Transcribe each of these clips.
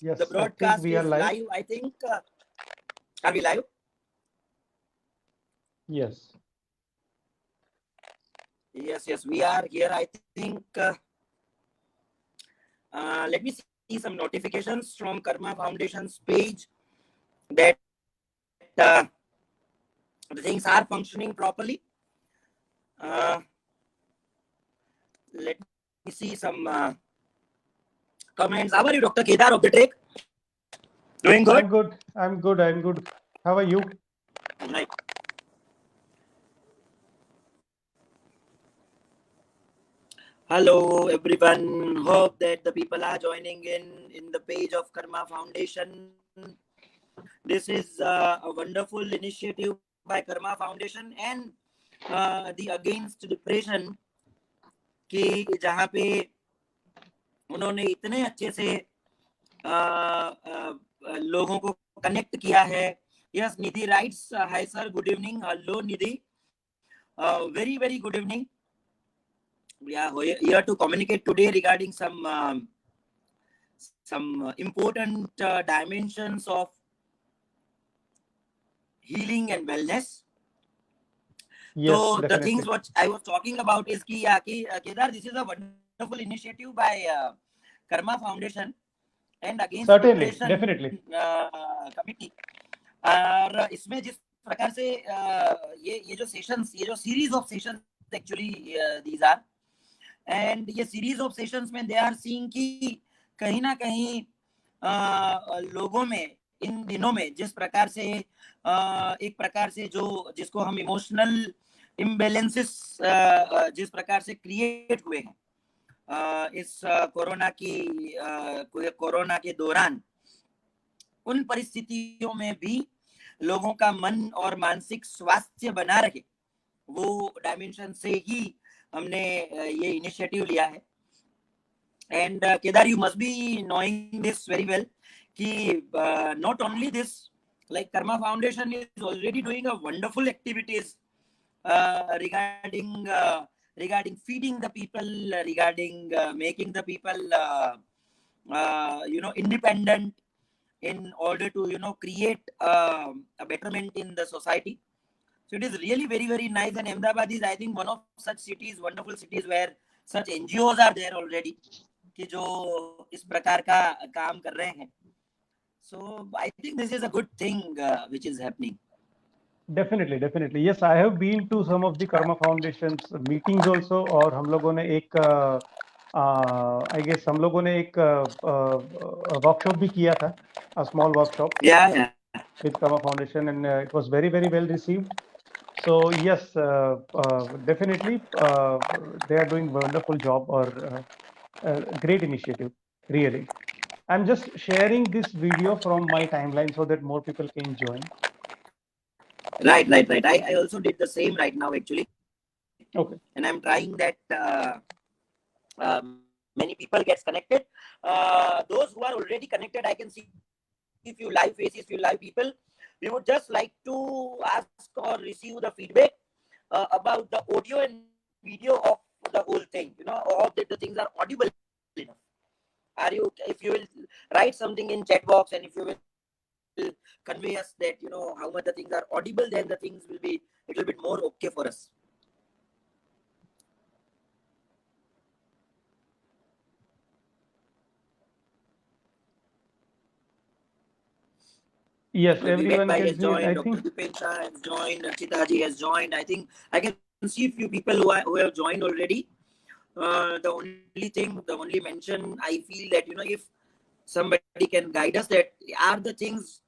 Yes, The I think broadcast we are is live. live. I think. Are we live? Yes. Yes, we are here. I think. Let me see some notifications from Karma Foundation's page that the things are functioning properly. Let me see some comments. How are you, Dr. Kedar of the Drake? Doing good? I'm good. I'm good. I'm good. How are you? Right. Hello, everyone. Hope that the people are joining in the page of Karma Foundation. This is a wonderful initiative by Karma Foundation and the Against Depression कि जहाँ पे उन्होंने इतने अच्छे से लोगों को connect किया है. Yes, Nidhi writes, hi sir, good evening. Hello Nidhi, very very good evening. We are here to communicate today regarding some important dimensions of healing and wellness. Yes, So the definitely. things what I was talking about is कि Kedar, this is a wonderful initiative by Karma Foundation and Against Certainly, Depression definitely. Committee. और इसमें जिस प्रकार से ये जो sessions, ये जो series of sessions actually these are, and ये सीरीज ऑफ सेशंस में दे आर सीइंग कि कहीं ना कहीं लोगों में इन दिनों में जिस प्रकार से एक प्रकार से जो जिसको हम इमोशनल इम्बैलेंसेस जिस प्रकार से क्रिएट हुए हैं इस कोरोना के दौरान, उन परिस्थितियों में भी लोगों का मन और मानसिक स्वास्थ्य बना रहे, वो डायमेंशन से ही हमने ये इनिशिएटिव लिया है. And Kedar, you must be knowing this very well कि not only this, like Karma Foundation is already doing a wonderful activities regarding feeding the people, regarding making the people independent in order to create a betterment in the society. So it is really very very nice, and Ahmedabad is I think one of such cities, wonderful cities where such NGOs are there already कि जो इस प्रकार का काम कर रहे हैं. So I think this is a good thing which is happening. Definitely, definitely. Yes, I have been to some of the Karma Foundation's meetings also. और हम लोगों ने एक I guess हम लोगों ने एक वर्कशॉप भी किया था, a small workshop Yeah. with Karma Foundation, and it was very very well received. So yes, definitely they are doing wonderful job, or great initiative, really. I'm just sharing this video from my timeline so that more people can join. Right. I also did the same right now actually. Okay. And I'm trying that many people gets connected. Those who are already connected, I can see few live faces, few live people. We would just like to ask or receive the feedback about the audio and video of the whole thing. All that the things are audible enough. Are you? If you will write something in chat box, and if you will convey us that how much the things are audible, then the things will be a little bit more okay for us. Yes, Vivek everyone Bhai can has see it. joined, I Dr. think Dipen Shah has joined, Archita ji has joined. I think I can see a few people who have joined already. The only mention I feel that if somebody can guide us that are the things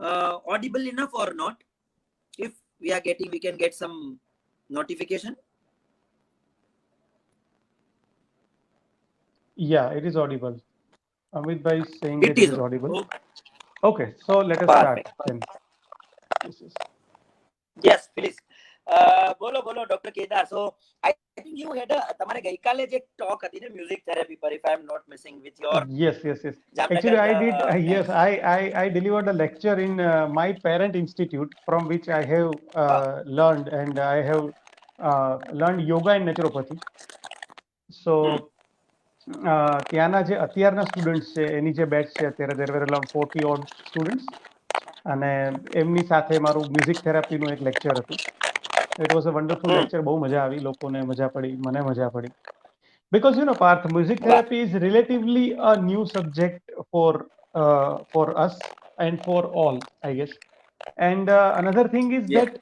audible enough or not. If we can get some notification. yeah, it is audible. Amit Bhai is saying It that it is is audible. audible. Okay, so let us start Perfect. then. This is Yes, please. બોલો Dr. Kedar. So I think you had તમારે ગઈકાલે જે talk હતી ને music therapy પર, if I am not missing, with your yes. Jamnagar Actually, I did. Yes, friends. I delivered a lecture in my parent institute from which I have learned, and I have learned yoga and naturopathy. So ત્યાંના જે અત્યારના students છે એની જે batch છે અત્યારે there were around 40 odd students, અને એમની સાથે મારું મ્યુઝિક થેરાપીનું એક લેક્ચર હતું. It was a wonderful lecture. બહુ મજા આવી, લોકોને મજા પડી, મને મજા પડી. Because Parth, music therapy is relatively a new subject for us and for all, I guess. And another thing is that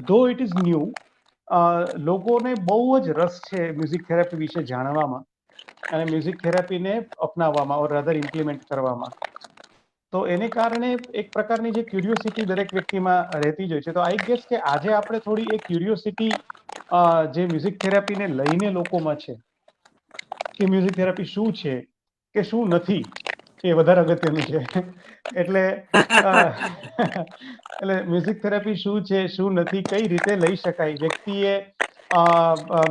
though it is new, લોકોને બહુ જ રસ છે મ્યુઝિક થેરાપી વિશે જાણવામાં અને મ્યુઝિક થેરાપીને અપનાવવામાં ઓર અધર ઇમ્પ્લિમેન્ટ કરવામાં. તો એને કારણે એક પ્રકારની જે ક્યુરિયોસિટી દરેક વ્યક્તિમાં રહેતી જ હોય છે. તો આઈ ગેસ કે આજે આપણે થોડી એ ક્યુરિયોસિટી જે મ્યુઝિક થેરાપીને લઈને લોકોમાં છે, કે મ્યુઝિક થેરાપી શું છે કે શું નથી, એ વધારે અગત્યનું છે. એટલે મ્યુઝિક થેરાપી શું છે, શું નથી, કઈ રીતે લઈ શકાય, વ્યક્તિએ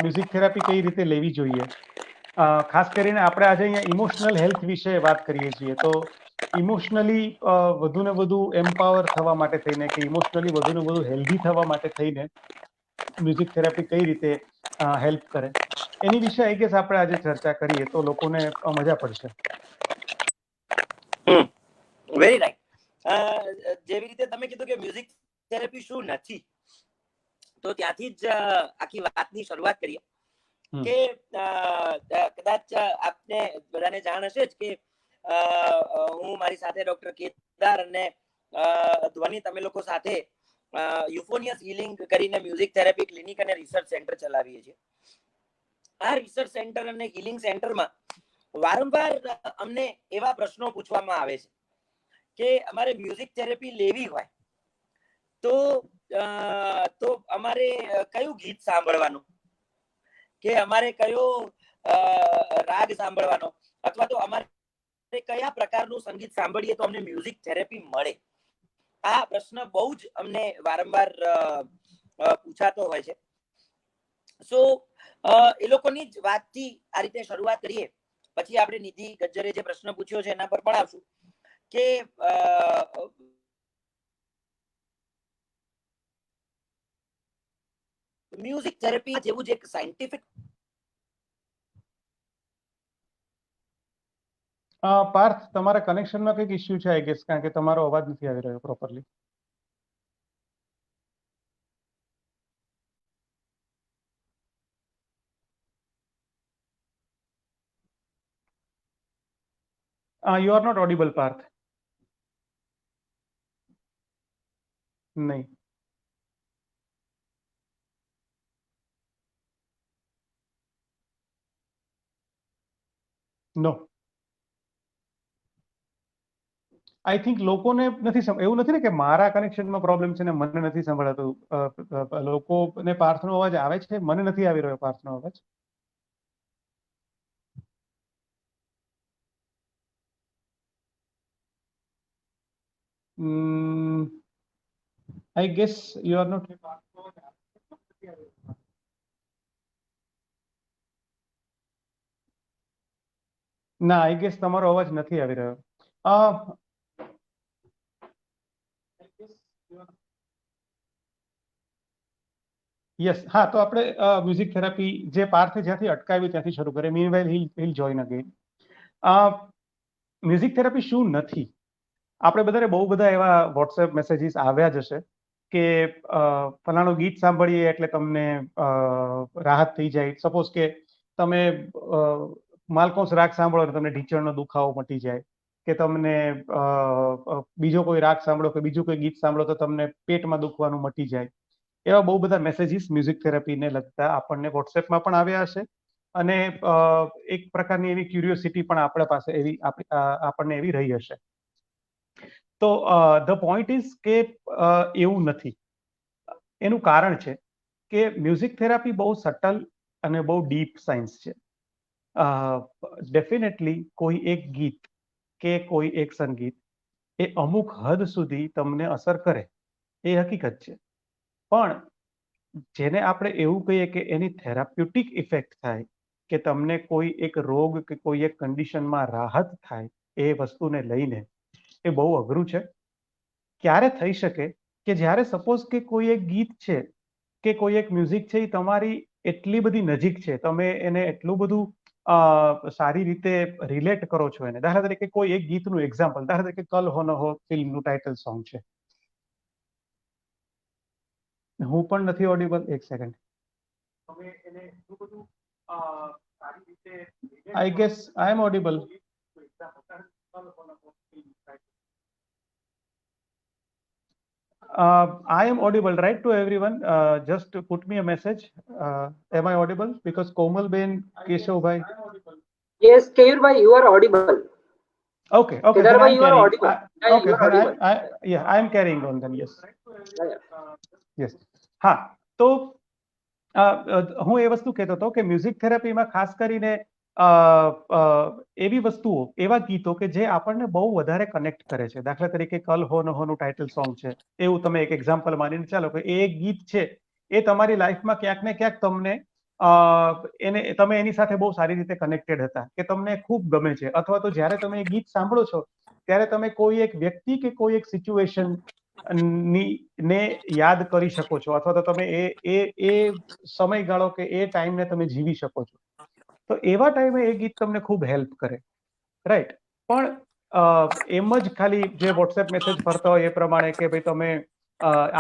મ્યુઝિક થેરાપી કઈ રીતે લેવી જોઈએ. ખાસ કરીને આપણે આજે અહીંયા ઇમોશનલ હેલ્થ વિશે વાત કરીએ છીએ, તો ઇમોશનલી વધુ ને વધુ એમ્પાવર થવા માટે થઈને, કે ઇમોશનલી વધુ ને વધુ હેલ્ધી થવા માટે થઈને મ્યુઝિક થેરાપી કઈ રીતે હેલ્પ કરે, એની વિશે આઈ ગેસ આપણે આજે ચર્ચા કરીએ તો લોકોને મજા પડશે. Very right. જેવી રીતે તમે કીધું કે મ્યુઝિક થેરાપી શું નથી, તો ત્યાંથી જ આખી વાતની શરૂઆત કરીએ. કે કદાચ આપને બધાને જાણ હશે જ કે હું મારી સાથે ડોક્ટર કેદાર અને ધ્વનિ, તમે લોકો સાથે યુફોનિયસ હીલિંગ કરીને મ્યુઝિક થેરાપી ક્લિનિક અને રિસર્ચ સેન્ટર ચલાવીએ છીએ. આ રિસર્ચ સેન્ટર અને હીલિંગ સેન્ટરમાં વારંવાર અમને એવા પ્રશ્નો પૂછવામાં આવે છે કે અમારે મ્યુઝિક થેરાપી લેવી હોય તો અમારે કયું ગીત સાંભળવાનું, કે અમારે કયો રાગ સાંભળવાનો, અથવા તો અમારે કયા પ્રકારનું સંગીત સાંભળીએ તો અમને મ્યુઝિક થેરાપી મળે. આ પ્રશ્ન બહુ જ અમને વારંવાર પૂછાતો હોય છે. સો એ લોકોની જ વાતથી આ રીતે શરૂઆત કરીએ, પછી આપણે નિધિ ગજ્જરે જે પ્રશ્ન પૂછ્યો છે એના પર પણ આવશું કે મ્યુઝિક થેરાપી જેવું જ એક સાયન્ટિફિક. પાર્થ, તમારા કનેક્શનમાં કંઈક ઇશ્યુ છે આઈ ગેસ, કારણ કે તમારો અવાજ નથી આવી રહ્યો properly. You are not audible, Parth. નહીં. નો. આઈ થિંક લોકોને નથી, એવું નથી ને કે મારા કનેક્શનમાં પ્રોબ્લેમ છે ને મને નથી સંભળાતું. લોકોને પાર્થનો અવાજ આવે છે, મને નથી આવી રહ્યો પાર્થનો અવાજ. I guess you are not. ના, આઈ ગેસ તમારો અવાજ નથી આવી રહ્યો. યસ, હા, તો આપણે મ્યુઝિક થેરાપી જે પાર્થે જ્યાંથી અટકાવી ત્યાંથી શરૂ કરીએ. Meanwhile he'll join again. Music therapy શું નથી? આપણે બધાને બહુ બધા એવા વોટ્સએપ મેસેજીસ આવ્યા જ હશે કે ફલાણું ગીત સાંભળીએ એટલે તમને રાહત થઈ જાય. સપોઝ કે તમે માલકોસ રાગ સાંભળો અને તમને ઢીંચણનો દુખાવો મટી જાય, કે તમને બીજો કોઈ રાગ સાંભળો કે બીજું કોઈ ગીત સાંભળો તો તમને પેટમાં દુખવાનું મટી જાય. એવા બહુ બધા મેસેજીસ મ્યુઝિક થેરાપીને લગતા આપણને વોટ્સએપમાં પણ આવ્યા હશે, અને એક પ્રકારની એવી ક્યુરિયોસિટી પણ આપણા પાસે આપણને એવી રહી હશે. તો ધ પોઈન્ટ ઇઝ કે એવું નથી. એનું કારણ છે કે મ્યુઝિક થેરાપી બહુ સટલ અને બહુ ડીપ સાયન્સ છે. ડેફિનેટલી કોઈ એક ગીત કે કોઈ એક સંગીત એ અમુક હદ સુધી તમને અસર કરે, એ હકીકત છે. પણ જેને આપણે એવું કહીએ કે એની થેરાપ્યુટિક ઇફેક્ટ થાય, કે તમને કોઈ એક રોગ કે કોઈ એક કન્ડિશનમાં રાહત થાય, એ વસ્તુને લઈને એ બહુ અઘરું છે. ક્યારે થઈ શકે કે જ્યારે સપોઝ કે કોઈ એક ગીત છે કે કોઈ એક મ્યુઝિક છે એ તમારી એટલી બધી નજીક છે, તમે એને એટલું બધું સારી રીતે રિલેટ કરો છો એને, દાખલા તરીકે કોઈ એક ગીતનું એક્ઝામ્પલ, દાખલા તરીકે કલ હો ન હો ફિલ્મનું ટાઇટલ સોંગ છે. હું પણ નથી ઓડિબલ, એક સેકન્ડ. તમે એને એટલું બધું સારી રીતે, I guess I am audible. I am audible, right, to everyone. Just put me a message. Am I audible? Because Komal Ben, Keshav bhai. Yes, Keyur bhai, you are audible. Okay, okay. Kedar Then bhai, I'm you are carrying. audible. Okay, You are then audible. I am carrying on then. Yes. Yeah. Yes. હા, તો હું એ વસ્તુ કહેતો હતો કે music થેરાપીમાં ખાસ કરીને એવી વસ્તુઓ, એવા ગીતો કે જે આપણને બહુ વધારે કનેક્ટ કરે છે. દાખલા તરીકે કલ હો ન હોનું ટાઇટલ સોંગ છે, એવું તમે એક એક્ઝામ્પલ માનીને ચાલો કે એ ગીત છે, એ તમારી લાઈફમાં ક્યાંક ને ક્યાંક તમને એને તમે એની સાથે બહુ સારી રીતે કનેક્ટેડ હતા, કે તમને ખૂબ ગમે છે, અથવા તો જ્યારે તમે એ ગીત સાંભળો છો ત્યારે તમે કોઈ એક વ્યક્તિ કે કોઈ એક સિચ્યુએશન ને યાદ કરી શકો છો, અથવા તો તમે એ સમયગાળો કે એ ટાઈમને તમે જીવી શકો છો. તો એવા ટાઈમે એ ગીત તમને ખૂબ હેલ્પ કરે, રાઈટ. પણ એમ જ ખાલી જે વોટ્સએપ મેસેજ ફરતા હોય એ પ્રમાણે કે ભાઈ તમે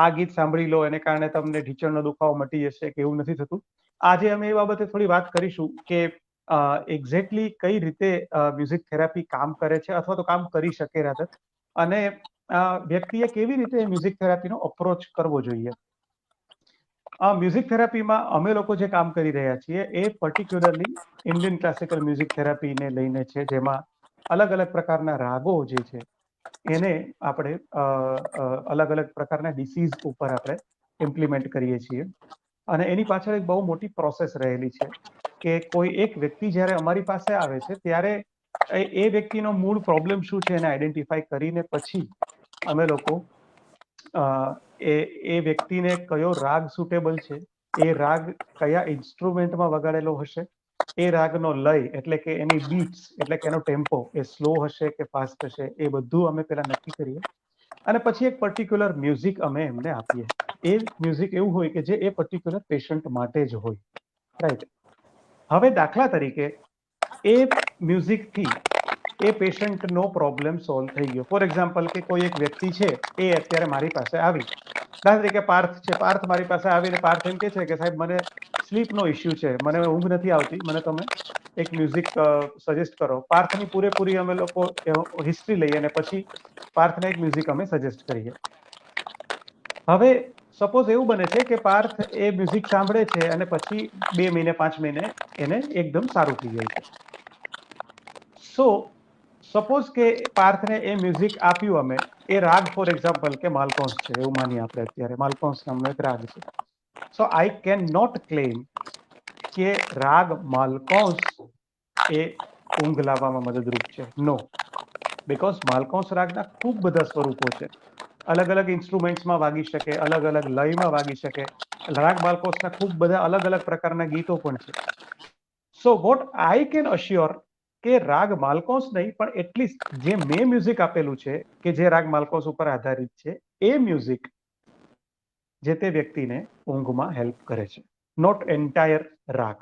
આ ગીત સાંભળી લો એને કારણે તમને ઢીંચણનો દુખાવો મટી જશે, કે એવું નથી થતું. આજે અમે એ બાબતે થોડી વાત કરીશું કે એક્ઝેક્ટલી કઈ રીતે મ્યુઝિક થેરાપી કામ કરે છે, અથવા તો કામ કરી શકે રાધર, અને વ્યક્તિએ કેવી રીતે મ્યુઝિક થેરાપીનો અપ્રોચ કરવો જોઈએ. મ્યુઝિક થેરાપીમાં અમે લોકો જે કામ કરી રહ્યા છીએ એ પર્ટિક્યુલરલી ઇન્ડિયન ક્લાસિકલ મ્યુઝિક થેરાપીને લઈને છે, જેમાં અલગ અલગ પ્રકારના રાગો જે છે એને આપણે અલગ અલગ પ્રકારના ડિસીઝ ઉપર આપણે ઇમ્પ્લિમેન્ટ કરીએ છીએ. અને એની પાછળ એક બહુ મોટી પ્રોસેસ રહેલી છે કે કોઈ એક વ્યક્તિ જ્યારે અમારી પાસે આવે છે ત્યારે એ વ્યક્તિનો મૂળ પ્રોબ્લેમ શું છે એને આઈડેન્ટિફાઈ કરીને પછી અમે લોકો એ વ્યક્તિને કયો રાગ સુટેબલ છે, એ રાગ કયા ઇન્સ્ટ્રુમેન્ટમાં વગાડેલો હશે, એ રાગનો લય એટલે કે એની બીટ્સ એટલે કે એનો ટેમ્પો એ સ્લો હશે કે ફાસ્ટ હશે, એ બધું અમે પહેલા નક્કી કરીએ. અને પછી એક પર્ટિક્યુલર મ્યુઝિક અમે એમને આપીએ. એ મ્યુઝિક એવું હોય કે જે એ પર્ટિક્યુલર પેશન્ટ માટે જ હોય, રાઈટ. હવે દાખલા તરીકે એ મ્યુઝિકથી એ પેશન્ટનો પ્રોબ્લેમ સોલ્વ થઈ ગયો. ફોર એક્ઝામ્પલ કે કોઈ એક વ્યક્તિ છે, એ અત્યારે મારી પાસે આવી, દાખલા તરીકે પાર્થ છે, પાર્થ મારી પાસે આવીને પાર્થ એમ કે છે કે સાહેબ મને સ્લીપનો ઇસ્યુ છે, મને ઊંઘ નથી આવતી, મને તમે એક મ્યુઝિક સજેસ્ટ કરો. પાર્થની પૂરેપૂરી અમે લોકો હિસ્ટ્રી લઈએ અને પછી પાર્થને એક મ્યુઝિક અમે સજેસ્ટ કરીએ. હવે સપોઝ એવું બને છે કે પાર્થ એ મ્યુઝિક સાંભળે છે અને પછી 2 મહિને 5 મહિને એને એકદમ સારું થઈ જાય છે. સો સપોઝ કે પાર્થને એ મ્યુઝિક આપ્યું અમે, એ રાગ ફોર એક્ઝામ્પલ કે માલકોન્સ છે એવું માનીએ આપણે, અત્યારે માલકોન્સ નામનો એક રાગ છે. સો આઈ કેન નોટ ક્લેમ કે રાગ માલકોન્સ એ ઊંઘ લાવવામાં મદદરૂપ છે. નો, બીકોઝ માલકોન્સ રાગના ખૂબ બધા સ્વરૂપો છે, અલગ અલગ ઇન્સ્ટ્રુમેન્ટ્સમાં વાગી શકે, અલગ અલગ લયમાં વાગી શકે. રાગ માલકોન્સના ખૂબ બધા અલગ અલગ પ્રકારના ગીતો પણ છે. સો વોટ આઈ કેન અશ્યોર કે રાગ માલકોન્સ નહીં, પણ એટલીસ્ટ જે મેં મ્યુઝિક આપેલું છે કે જે રાગ માલકોન્સ ઉપર આધારિત છે, એ મ્યુઝિક જે તે વ્યક્તિને ઊંઘમાં હેલ્પ કરે છે, નોટ એન્ટાયર રાગ,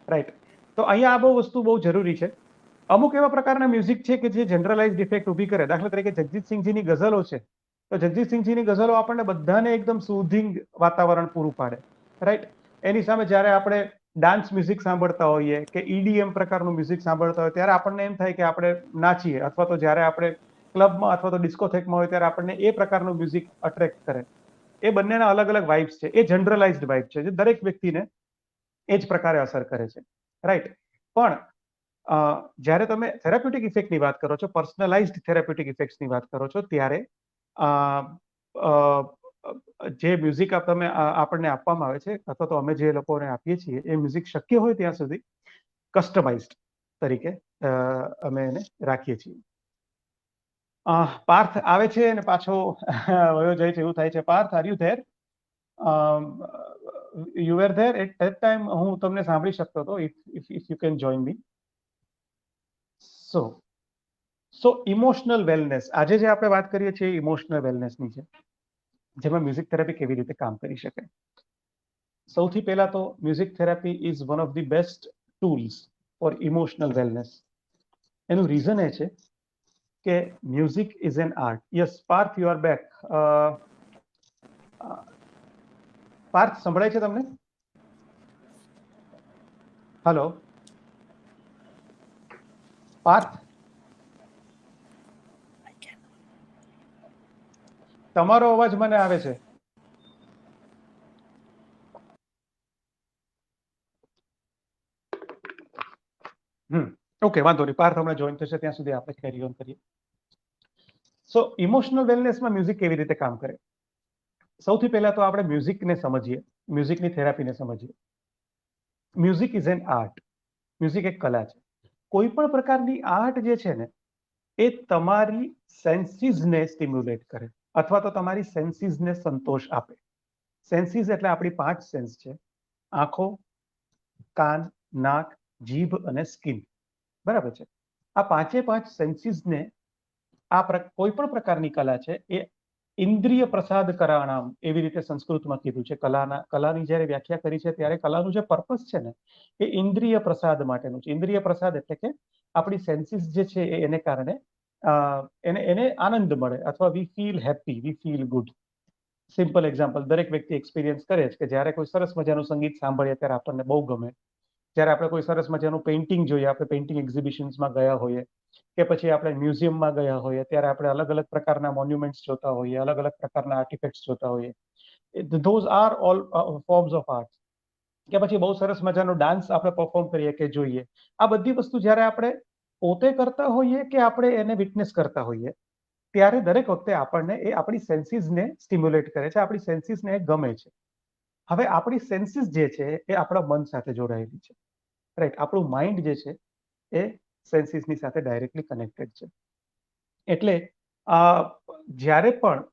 રાઈટ. તો અહીંયા આ બહુ વસ્તુ બહુ જરૂરી છે. અમુક એવા પ્રકારના મ્યુઝિક છે કે જે જનરલાઇઝ ઇફેક્ટ ઊભી કરે. દાખલા તરીકે જગજીતસિંહજીની ગઝલો છે, તો જગજીતસિંહજીની ગઝલો આપણને બધાને એકદમ સુધિંગ વાતાવરણ પૂરું પાડે, રાઈટ. એની સામે જ્યારે આપણે ડાન્સ મ્યુઝિક સાંભળતા હોઈએ કે EDM પ્રકારનું મ્યુઝિક સાંભળતા હોય ત્યારે આપણને એમ થાય કે આપણે નાચીએ, અથવા તો જ્યારે આપણે ક્લબમાં અથવા તો ડિસ્કોથેકમાં હોય ત્યારે આપણને એ પ્રકારનું મ્યુઝિક અટ્રેક્ટ કરે. એ બંનેના અલગ અલગ વાઇબ્સ છે, એ જનરલાઇઝડ વાઇબ છે જે દરેક વ્યક્તિને એ જ પ્રકારે અસર કરે છે, રાઈટ. પણ જ્યારે તમે થેરાપ્યુટિક ઇફેક્ટની વાત કરો છો, પર્સનલાઇઝડ થેરાપ્યુટિક ઇફેક્ટ્સની વાત કરો છો, ત્યારે જે મ્યુઝિક તમે આપણને આપવામાં આવે છે, અથવા તો અમે જે લોકોને આપીએ છીએ, એ મ્યુઝિક શક્ય હોય ત્યાં સુધી કસ્ટમાઇઝડ તરીકે અમે એને રાખીએ છીએ. પાર્થ આવે છે અને પાછો વયો જાય છે એવું થાય છે. Parth, are you there? You were there at that time. હું તમને સાંભળી શકતો હતો. If you can join me. So emotional wellness, આજે જે આપણે વાત કરીએ છીએ ઇમોશનલ વેલનેસની છે, જેમાં મ્યુઝિક થેરાપી કેવી રીતે કામ કરી શકે. સૌથી પહેલા તો music therapy is one of the best tools for emotional wellness. એનું રીઝન એ છે કે music is an art. Yes Parth, you are back. Parth, સંભળાય છે તમને? હેલો પાર્થ, તમારો અવાજ મને આવે છે. ઓકે, વાંધો નહીં. પાર્થ હમણાં જોઈન થશે, ત્યાં સુધી આપણે કેરી ઓન કરીએ. સો ઇમોશનલ વેલનેસમાં મ્યુઝિક કેવી રીતે કામ કરે? સૌથી પહેલા તો આપણે મ્યુઝિકને સમજીએ, મ્યુઝિકની થેરાપીને સમજીએ. Music is an art. Music એક કલા છે. કોઈ પણ પ્રકારની આર્ટ જે છે ને, એ તમારી સેન્સીસને સ્ટિમ્યુલેટ કરે અથવા તો તમારી સેન્સીસને સંતોષ આપે. સેન્સીસ એટલે આપણી 5 સેન્સ છે: આંખો, કાન, નાક, જીભ અને સ્કિન. બરાબર છે? આ 5 સેન્સીસને કોઈ પણ પ્રકારની કલા છે એ ઇન્દ્રિય પ્રસાદ કરાણામ, એવી રીતે સંસ્કૃતમાં કીધું છે. કલાની જ્યારે વ્યાખ્યા કરી છે ત્યારે કલાનું જે પર્પસ છે ને, એ ઇન્દ્રિય પ્રસાદ માટેનું છે. ઇન્દ્રિય પ્રસાદ એટલે કે આપણી સેન્સીસ જે છે એને કારણે એને આનંદ મળે અથવા વી ફીલ હેપી, વી ફીલ ગુડ. સિમ્પલ એક્ઝામ્પલ દરેક વ્યક્તિ એક્સપિરિયન્સ કરે છે કે જ્યારે કોઈ સરસ મજાનું સંગીત સાંભળીએ ત્યારે આપણને બહુ ગમે. જ્યારે આપણે કોઈ સરસ મજાનું પેઇન્ટિંગ જોઈએ, આપણે પેઇન્ટિંગ એક્ઝિબિશન્સમાં ગયા હોઈએ કે પછી આપણે મ્યુઝિયમમાં ગયા હોઈએ, ત્યારે આપણે અલગ અલગ પ્રકારના મોન્યુમેન્ટ્સ જોતા હોઈએ, અલગ અલગ પ્રકારના આર્ટિફેક્ટ્સ જોતા હોઈએ. Those are all forms of art. કે પછી બહુ સરસ મજાનો ડાન્સ આપણે પરફોર્મ કરીએ કે જોઈએ. આ બધી વસ્તુ જ્યારે આપણે પોતે કરતા હોઈએ કે આપણે એને વિટનેસ કરતા હોઈએ, ત્યારે દરેક વખતે આપણને એ આપણી સેન્સીસને સ્ટિમ્યુલેટ કરે છે, આપણી સેન્સીસને ગમે છે. હવે આપણી સેન્સીસ જે છે એ આપણા મન સાથે જોડાયેલી છે, રાઈટ? આપણું માઇન્ડ જે છે એ સેન્સીસની સાથે ડાયરેક્ટલી કનેક્ટેડ છે. એટલે જ્યારે પણ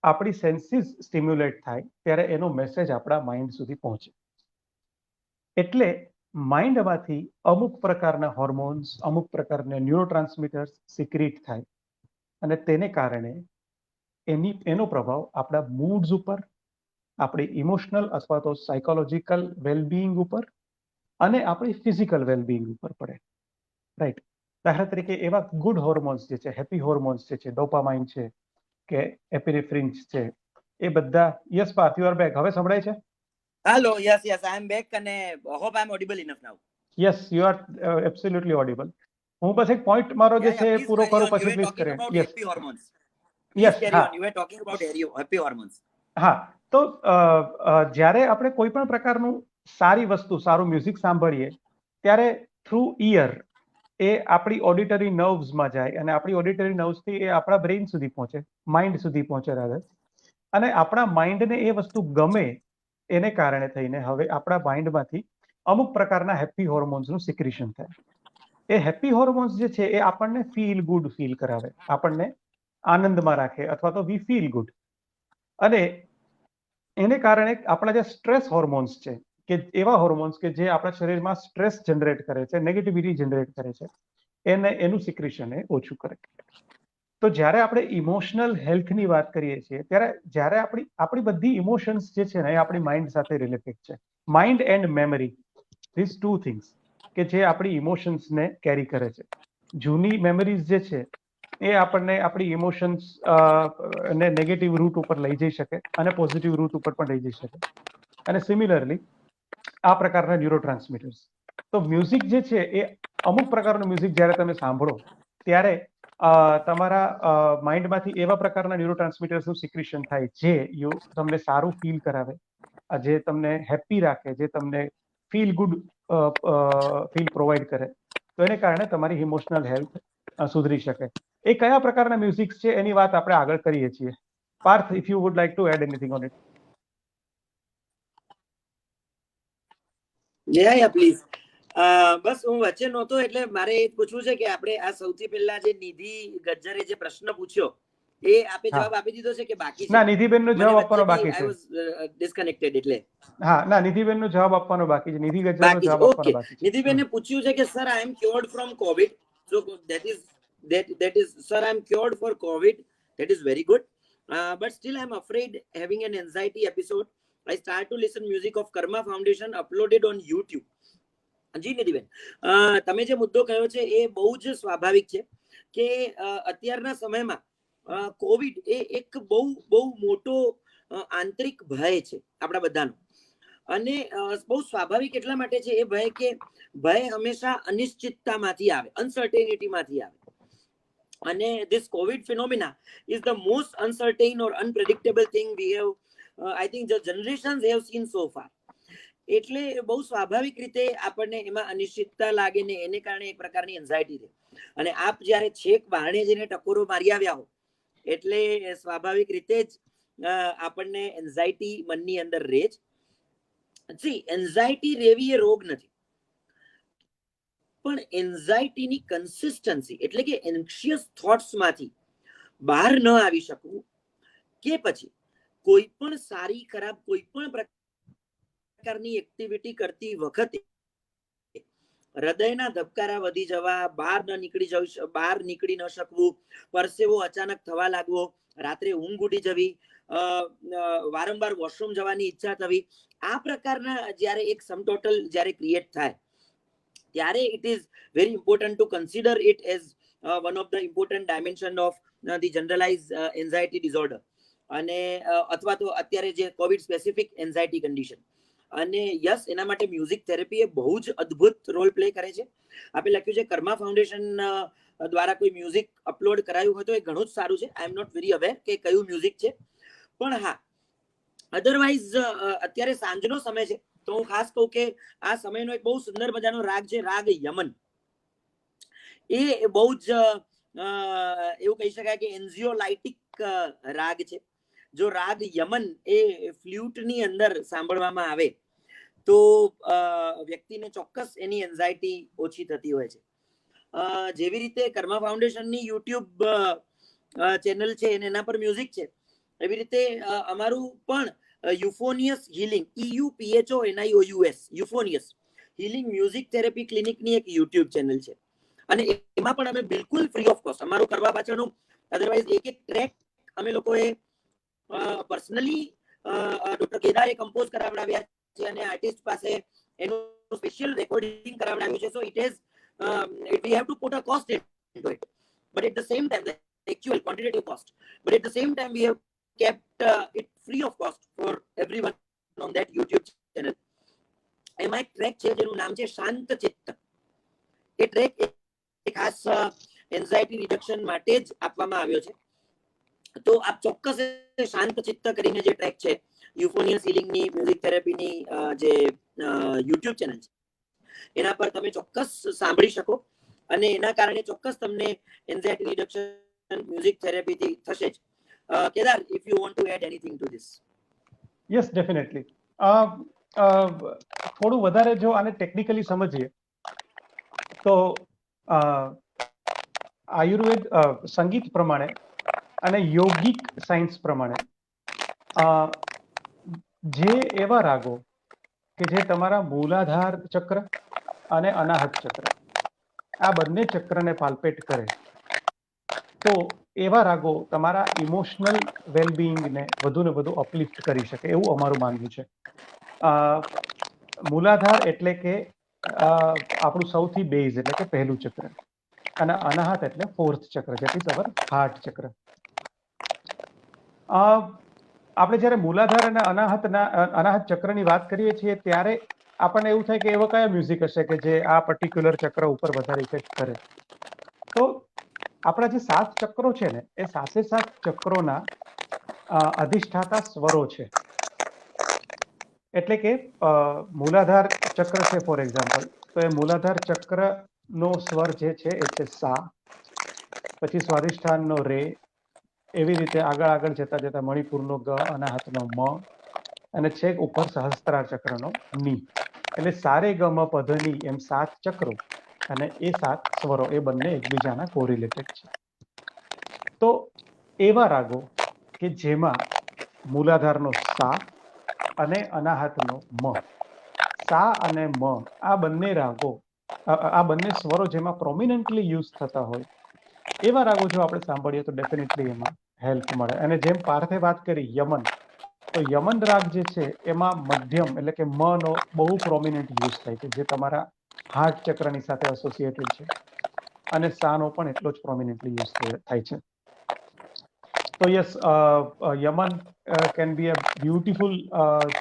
આપણી સેન્સીસ સ્ટિમ્યુલેટ થાય ત્યારે એનો મેસેજ આપણા માઇન્ડ સુધી પહોંચે. એટલે માઇન્ડમાંથી અમુક પ્રકારના હોર્મોન્સ, અમુક પ્રકારના ન્યુરોટ્રાન્સમીટર્સ સિક્રીટ થાય અને તેને કારણે એનો પ્રભાવ આપણા મૂડ્સ ઉપર, આપણી ઇમોશનલ અથવા તો સાયકોલોજીકલ વેલબિંગ ઉપર અને આપણી ફિઝિકલ વેલબિંગ ઉપર પડે, રાઈટ? દાખલા તરીકે એવા ગુડ હોર્મોન્સ જે છે, હેપી હોર્મોન્સ જે છે, ડોપામાઇન છે કે એપિનેફ્રિન્સ છે, એ બધા. Yes Parth, you are back. હવે સંભળાય છે? Hello, yes yes, I am back અને hope I am audible enough now. Yes, you are absolutely audible. હું બસ એક પોઈન્ટ મારો જે છે પૂરો કરું પછી પ્લીઝ કરે. Yes, happy hormones. યસ, હા, you are talking about happy hormones. હા, તો જ્યારે આપણે કોઈ પણ પ્રકારનું સારી વસ્તુ, સારું મ્યુઝિક સાંભળીએ ત્યારે થ્રુ ઇયર એ આપણી ઓડિટરી નર્વ્સમાં જાય અને આપણી ઓડિટરી નર્વ્સથી એ આપણા બ્રેઇન સુધી પહોંચે, માઇન્ડ સુધી પહોંચે રાધર. અને આપણા માઇન્ડને એ વસ્તુ ગમે એને કારણે થઈને હવે આપણા માઇન્ડમાંથી અમુક પ્રકારના હેપી હોર્મોન્સનું સિક્રેશન થાય. એ હેપી હોર્મોન્સ જે છે એ આપણને ફીલ ગુડ ફીલ કરાવે, આપણને આનંદમાં રાખે અથવા તો વી ફીલ ગુડ. અને એને કારણે આપણા જે સ્ટ્રેસ હોર્મોન્સ છે, કે એવા હોર્મોન્સ કે જે આપણા શરીરમાં સ્ટ્રેસ જનરેટ કરે છે, નેગેટિવિટી જનરેટ કરે છે, એનું સિક્રેશન એ ઓછું કરે. તો જ્યારે આપણે ઇમોશનલ હેલ્થની વાત કરીએ છીએ ત્યારે જ્યારે આપણી બધી ઇમોશન્સ જે છે ને એ આપણી માઇન્ડ સાથે રિલેટેડ છે. Mind and memory, this 2 things કે જે આપણી ઇમોશન્સને કેરી કરે છે. જૂની મેમરીઝ જે છે એ આપણને આપણી ઇમોશન્સ ને નેગેટિવ રૂટ ઉપર લઈ જઈ શકે અને પોઝિટિવ રૂટ ઉપર પણ લઈ જઈ શકે. અને સિમિલરલી આ પ્રકારના ન્યુરોટ્રાન્સમીટર્સ. તો મ્યુઝિક જે છે એ અમુક પ્રકારનું મ્યુઝિક જ્યારે તમે સાંભળો ત્યારે તમારા માઇન્ડમાંથી એવા પ્રકારના ન્યુરોટ્રાન્સમીટર્સનું સિક્રેશન થાય જે તમને સારું ફીલ કરાવે, જે તમને હેપી રાખે, જે તમને ફીલ ગુડ ફીલ પ્રોવાઈડ કરે. તો એને કારણે તમારી ઇમોશનલ હેલ્થ સુધરી શકે. એ કયા પ્રકારના મ્યુઝિક છે એની વાત આપણે આગળ કરીએ છીએ. Parth, if you would like to add anything on it. Yeah please. બસ હું વચ્ચે નહોતો એટલે મારે એ પૂછવું છે કે આપણે આ સૌથી પહેલા જે નિધિ ગજ્જરે જે પ્રશ્ન પૂછ્યો એ આપે જવાબ આપી દીધો છે કે બાકી છે? ના, નિધિબેનનો જવાબ આપવાનો બાકી છે. આઈ વોઝ ડિસ્કનેક્ટેડ એટલે. હા, ના, નિધિબેનનો જવાબ આપવાનો બાકી છે. નિધિ ગજ્જરનો બાકી છે. જવાબ આપવાનો ઓકે, બાકી છે. નિધિબેને પૂછ્યું છે કે sir I am cured from Covid. So that is sir, I am cured for COVID. That is very good. But still I am afraid having an anxiety episode. I start to listen music of Karma Foundation uploaded on YouTube. જી નિધિબેન, તમે જે મુદ્દો કહ્યો છે એ બહુ જ સ્વાભાવિક છે કે અત્યારના સમયમાં કોવિડ એ એક બહુ મોટો આંતરિક ભય છે આપણા બધાનો. અને બહુ સ્વાભાવિક એટલા માટે છે એ ભય કે ભય હંમેશા અનિશ્ચિતતામાંથી આવે, અનસર્ટેનિટીમાંથી આવે. અને this COVID phenomena is the most uncertain or unpredictable thing we have, I think the generations have seen so far. એટલે બહુ સ્વાભાવિક રીતે આપણને એમાં અનિશ્ચિતતા લાગે ને એને કારણે એક પ્રકારની એન્ઝાયટી રહે. અને આપ જ્યારે છેક બહારને જઈને ટકોરો મારી આવ્યા હો એટલે સ્વાભાવિક રીતે જ આપણને એન્ઝાયટી મનની અંદર રહે જ. સી, એન્ઝાયટી રહેવી એ રોગ નથી, પણ એન્ઝાયટીની કન્સિસ્ટન્સી એટલે કે એન્શિયસ થોટ્સમાંથી બહાર ન આવી શકવું કે પછી કોઈ પણ સારી ખરાબ કોઈ પણ પ્રકારની એક્ટિવિટી કરતી વખતે હૃદયના ધબકારા વધી જવા, બહાર નીકળી ન શકવું, પરસેવો અચાનક થવા લાગવો, રાત્રે ઊંઘ ઉડી જવી, વારંવાર વોશરૂમ જવાની ઈચ્છા થવી, આ પ્રકારના જ્યારે એક સમ ટોટલ જ્યારે ક્રિએટ થાય ત્યારે it is very important to consider it as one of the important dimension of the generalized anxiety disorder અને અથવા તો અત્યારે જે કોવિડ સ્પેસિફિક એન્ઝાયટી કન્ડિશન. અને યસ, એના માટે મ્યુઝિક થેરેપી એ બહુ જ અદ્ભુત રોલ પ્લે કરે છે. આપે લખ્યું છે કર્મા ફાઉન્ડેશન દ્વારા કોઈ મ્યુઝિક અપલોડ કરાયું હોય તો એ ઘણું જ સારું છે. આઈ એમ નોટ વેરી અવેર કે કયું મ્યુઝિક છે, પણ હા અધરવાઇઝ અત્યારે સાંજનો સમય છે તો હું ખાસ કહું કે આ સમયનો એક બહુ સુંદર મજાનો રાગ છે, રાગ યમન. એ બહુ જ એવું કહી શકાય કે એન્ઝિયોલાઇટિક રાગ છે. જો રાગ યમન એ ફ્લ્યુટની અંદર સાંભળવામાં આવે તો વ્યક્તિને ચોક્કસ એની એન્ઝાયટી ઓછી થતી હોય છે. જેવી રીતે કર્મા ફાઉન્ડેશનની યુટ્યુબ ચેનલ છે અને એના પર મ્યુઝિક છે, એવી રીતે અમારું પણ euphonious healing, EUPHONIOUS euphonious healing music therapy ક્લિનિકની એક યુટ્યુબ ચેનલ છે. અને એમાં પણ અમે બિલકુલ ફ્રી ઓફ કોસ્ટ અમારું કરવા પાછળનું અધરવાઇઝ એક ટ્રેક અમે લોકોએ પર્સનલી ડોક્ટર કેદારે કમ્પોઝ કરાવડાવ્યા છે અને આર્ટિસ્ટ પાસે એનું સ્પેશિયલ રેકોર્ડિંગ કરાવડાવ્યું છે. So it is we have to put a cost into it, but at the same time the actual quantitative cost, but at the same time we have kept it free of cost for everyone on that YouTube channel. એમાં એક track છે જેનું નામ છે શાંત ચિત્ત. એ track ખાસ anxiety reduction માટે જ આપવામાં આવ્યો છે. તો આપ ચોક્કસ શાંત ચિત્ત કરીને જે ટ્રેક છે યુફોનિયસ હીલિંગની મ્યુઝિક થેરેપીની જે યુટ્યુબ ચેનલ છે એના પર તમે ચોક્કસ સાંભળી શકો અને એના કારણે ચોક્કસ તમને એન્ઝાયટી રિડક્શન મ્યુઝિક થેરેપીથી થશે જ. Kedar, if you want to add anything to this. Yes, definitely. થોડું વધારે જો આને ટેકનિકલી સમજીએ તો આયુર્વેદ સંગીત પ્રમાણે અને યોગિક સાયન્સ પ્રમાણે જે એવા રાગો કે જે તમારા મૂલાધાર ચક્ર અને અનાહત ચક્ર આ બંને ચક્રને પાલ્પેટ કરે તો એવા રાગો તમારા ઇમોશનલ વેલબિંગને વધુ ને વધુ અપલિફ્ટ કરી શકે એવું અમારું માનવું છે. મૂલાધાર એટલે કે આપણું સૌથી બેઝ એટલે કે પહેલું ચક્ર અને અનાહત એટલે ફોર્થ ચક્ર, જેટ ઇઝ અવર હાર્ટ ચક્ર. આપણે જ્યારે મૂલાધાર અને અનાહત ચક્રની વાત કરીએ છીએ ત્યારે આપણને એવું થાય કે એવા કયા મ્યુઝિક હશે કે જે આ પર્ટિક્યુલર ચક્ર ઉપર વધારે ઇફેક્ટ કરે. તો આપણા જે 7 ચક્રો છે ને એ 7 ચક્રોના અધિષ્ઠાતા સ્વરો છે. એટલે કે મૂલાધાર ચક્ર છે ફોર એક્ઝામ્પલ, તો એ મૂલાધાર ચક્રનો સ્વર જે છે એ છે સા, પછી સ્વાધિષ્ઠાનનો રે, એવી રીતે આગળ જતા મણિપુરનો ગ, અનાહતનો મ અને છેક ઉપર સહસ્ત્રાર ચક્રનો ની. એટલે સારે ગ મ પ ધ ની એમ 7 ચક્રો અને એ 7 સ્વરો એ બંને એકબીજાના કોરિલેટેડ છે. તો એવા રાગો કે જેમાં મૂલાધારનો સા અને અનાહતનો મ, સા અને મ આ બંને રાગો આ બંને સ્વરો જેમાં પ્રોમિનન્ટલી યુઝ થતા હોય એવા રાગો જો આપણે સાંભળીએ તો ડેફિનેટલી એમાં હેલ્પ મળે. અને જેમ પાર્થે વાત કરી યમન, તો યમન રાગ જે છે એમાં મધ્યમ એટલે કે મ નો બહુ પ્રોમિનન્ટ યુઝ થાય છે જે તમારા હાર્ટ ચક્રની સાથે એસોસિએટેડ છે અને સાનો પણ એટલો જ પ્રોમિનન્ટલી યુઝ થાય છે. તો yes, Yaman can be a beautiful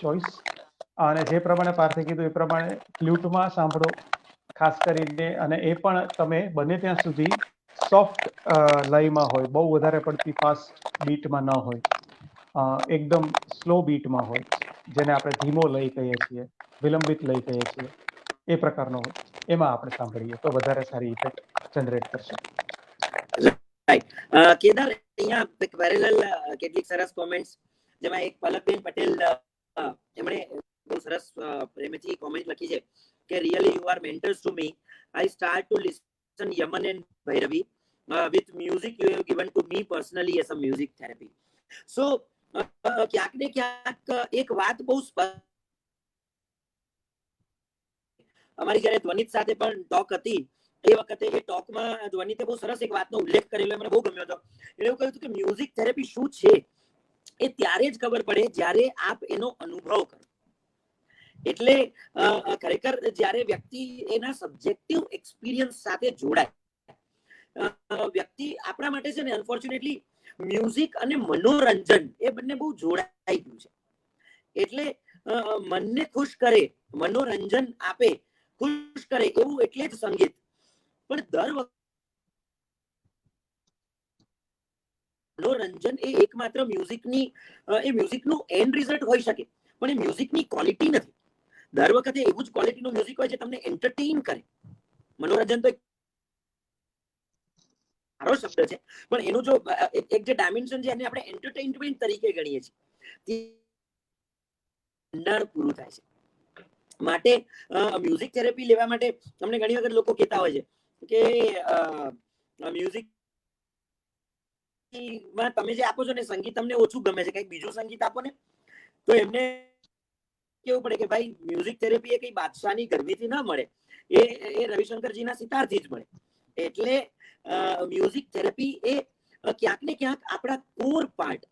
choice. અને જે પ્રમાણે પાર્થે કીધું એ પ્રમાણે ફ્લ્યુટમાં સાંભળો ખાસ કરીને, અને એ પણ તમે બને ત્યાં સુધી સોફ્ટ લયમાં હોય, બહુ વધારે પડતી ફાસ્ટ બીટમાં ન હોય, એકદમ સ્લો બીટમાં હોય, જેને આપણે ધીમો લય કહીએ છીએ, વિલંબિત લય કહીએ છીએ, એ પ્રકારનો હોય, એમાં આપણે સાંભળીએ તો વધારે સારી ઇફેક્ટ જનરેટ કરશે. કેદાર, અહીંયા એક પેરેલલ કેટલીક સરસ કોમેન્ટ્સ, જેમાં એક પલકબેન પટેલ એમણે બહુ સરસ પ્રેમથી કોમેન્ટ લખી છે કે really you are mentors to me. I start to listen Yaman and Bhairavi with music you have given to me personally as a music therapy. So ક્યાંક ને ક્યાંક એક વાત બહુ અમારી જ્યારે ધ્વનિત સાથે પણ ટોક હતી, એ વખતે એ ટોકમાં ધ્વનિતે બહુ સરસ એક વાતનો ઉલ્લેખ કરેલો, મને બહુ ગમ્યો હતો. એને એવું કહ્યું હતું કે મ્યુઝિક થેરેપી શું છે એ ત્યારે જ ખબર પડે જ્યારે આપ એનો અનુભવ કરો. એટલે ખરેખર જ્યારે વ્યક્તિ એના સબ્જેક્ટિવ એક્સપિરિયન્સ સાથે જોડાય, વ્યક્તિ આપણા માટે છે ને, અનફોર્ચ્યુનેટલી મ્યુઝિક અને મનોરંજન એ બંને બહુ જોડાઈ ગયું છે. એટલે મનને ખુશ કરે, મનોરંજન આપે, ખુશ કરે એવું એટલે જ સંગીત. પણ દર વખતે મનોરંજન એ એકમાત્ર મ્યુઝિકનું એન્ડ રિઝલ્ટ હોઈ શકે, પણ એ મ્યુઝિકની ક્વોલિટી નથી. દર વખતે એવું જ ક્વોલિટીનું મ્યુઝિક હોય છે તમને એન્ટરટેઇન કરે. મનોરંજન તો સારો શબ્દ છે, પણ એનું જો એક જે ડાયમેન્શન છે એને આપણે એન્ટરટેઇનમેન્ટ તરીકે ગણીએ છીએ, પૂરું થાય છે. માટે મ્યુઝિક થેરેપી લેવા માટે તમને ઘણી વખત લોકો કહેતા હોય છે કે મ્યુઝિક તમે જે આપો છો ને સંગીત તમને ઓછું ગમે છે, કંઈક બીજું સંગીત આપો ને, તો એમને કેવું પડે કે ભાઈ મ્યુઝિક થેરેપી એ કઈ બાદશાહની ગરમીથી ના મળે, એ રવિશંકરજીના સિતારથી જ મળે. એટલે મ્યુઝિક થેરેપી એ ક્યાંક ને ક્યાંક આપણા કોર પાર્ટ,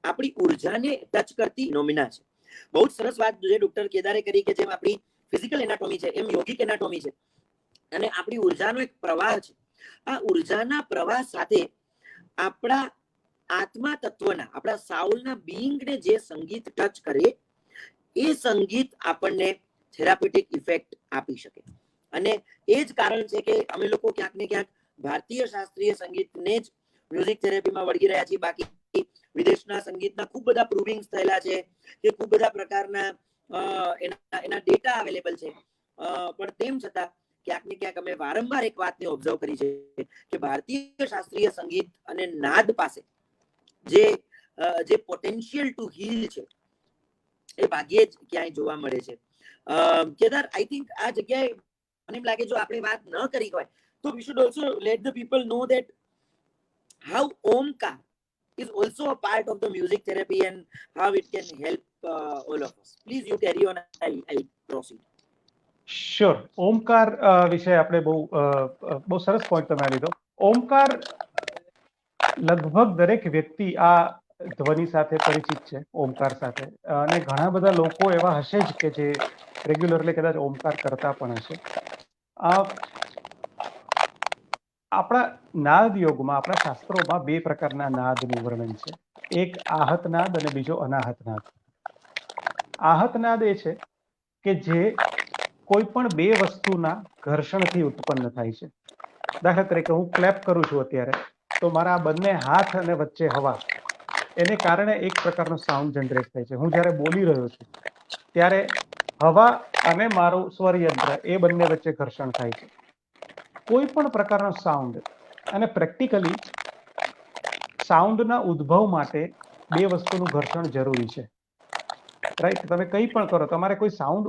આપણી ઉર્જાને ટચ કરતી નોમિના છે. બહુ જ સરસ વાત જે ડોક્ટર કેદારે કરી કે જેમ આપણી ફિઝિકલ એનાટોમી છે એમ યોગિક એનાટોમી છે, અને આપણી ઉર્જાનો એક પ્રવાહ છે. આ ઉર્જાના પ્રવાહ સાથે આપણા આત્મા તત્વના, આપણા સાઉલના બીઇંગને જે સંગીત ટચ કરે, એ સંગીત આપણને થેરાપ્યુટિક ઇફેક્ટ આપી શકે. અને એ જ કારણ છે કે અમે લોકો ક્યાંક ને ક્યાંક ભારતીય શાસ્ત્રીય સંગીતને જ મ્યુઝિક થેરેપીમાં વળગી રહ્યા છીએ. બાકી વિદેશના સંગીતના ખૂબ બધા પ્રૂવિંગ્સ થયેલા છે, કે ખૂબ બધા પ્રકારના એના ડેટા અવેલેબલ છે, પણ તેમ છતાં ક્યાંક ને ક્યાંક અમે વારંવાર એક વાતને ઓબ્ઝર્વ કરી છે કે ભારતીય શાસ્ત્રીય સંગીત અને નાદ પાસે જે પોટેન્શિયલ ટુ હીલ છે એ ભાગ્યે જ ક્યાંય જોવા મળે છે. કેદાર, આઈ થિંક આ જગ્યાએ મને એમ લાગે જો આપણે વાત ન કરી હોય તો we should also let the people know that how Omkar is also a part of the music therapy and how it can help all of us. Please you carry on, I'll proceed. Sure. Omkar વિશે આપણે બહુ સરસ point તમે લીધો. ઓમકાર લગભગ દરેક વ્યક્તિ આ ધ્વનિ સાથે પરિચિત છે, ઓમકાર સાથે, અને ઘણા બધા લોકો એવા હશે જ કે જે રેગ્યુલરલી કદાચ ઓમકાર કરતા પણ હશે. આપણા નાદ યોગમાં, આપણા શાસ્ત્રોમાં બે પ્રકારના નાદનું વર્ણન છે. એક આહત નાદ અને બીજો અનાહત નાદ. આહત નાદ એ છે કે જે કોઈ પણ બે વસ્તુના ઘર્ષણથી ઉત્પન્ન થાય છે. દાખલા તરીકે હું ક્લેપ કરું છું અત્યારે, તો મારા બંને હાથ અને વચ્ચે હવા, એને કારણે એક પ્રકારનો સાઉન્ડ જનરેટ થાય છે. હું જ્યારે બોલી રહ્યો છું ત્યારે હવા અને મારું સ્વરયંત્ર એ બંને વચ્ચે ઘર્ષણ થાય છે. કોઈ પણ પ્રકારનો સાઉન્ડ, અને પ્રેક્ટિકલી સાઉન્ડના ઉદ્ભવ માટે બે વસ્તુનું ઘર્ષણ જરૂરી છે. રાઈટ? તમે કંઈ પણ કરો, તમારે કોઈ સાઉન્ડ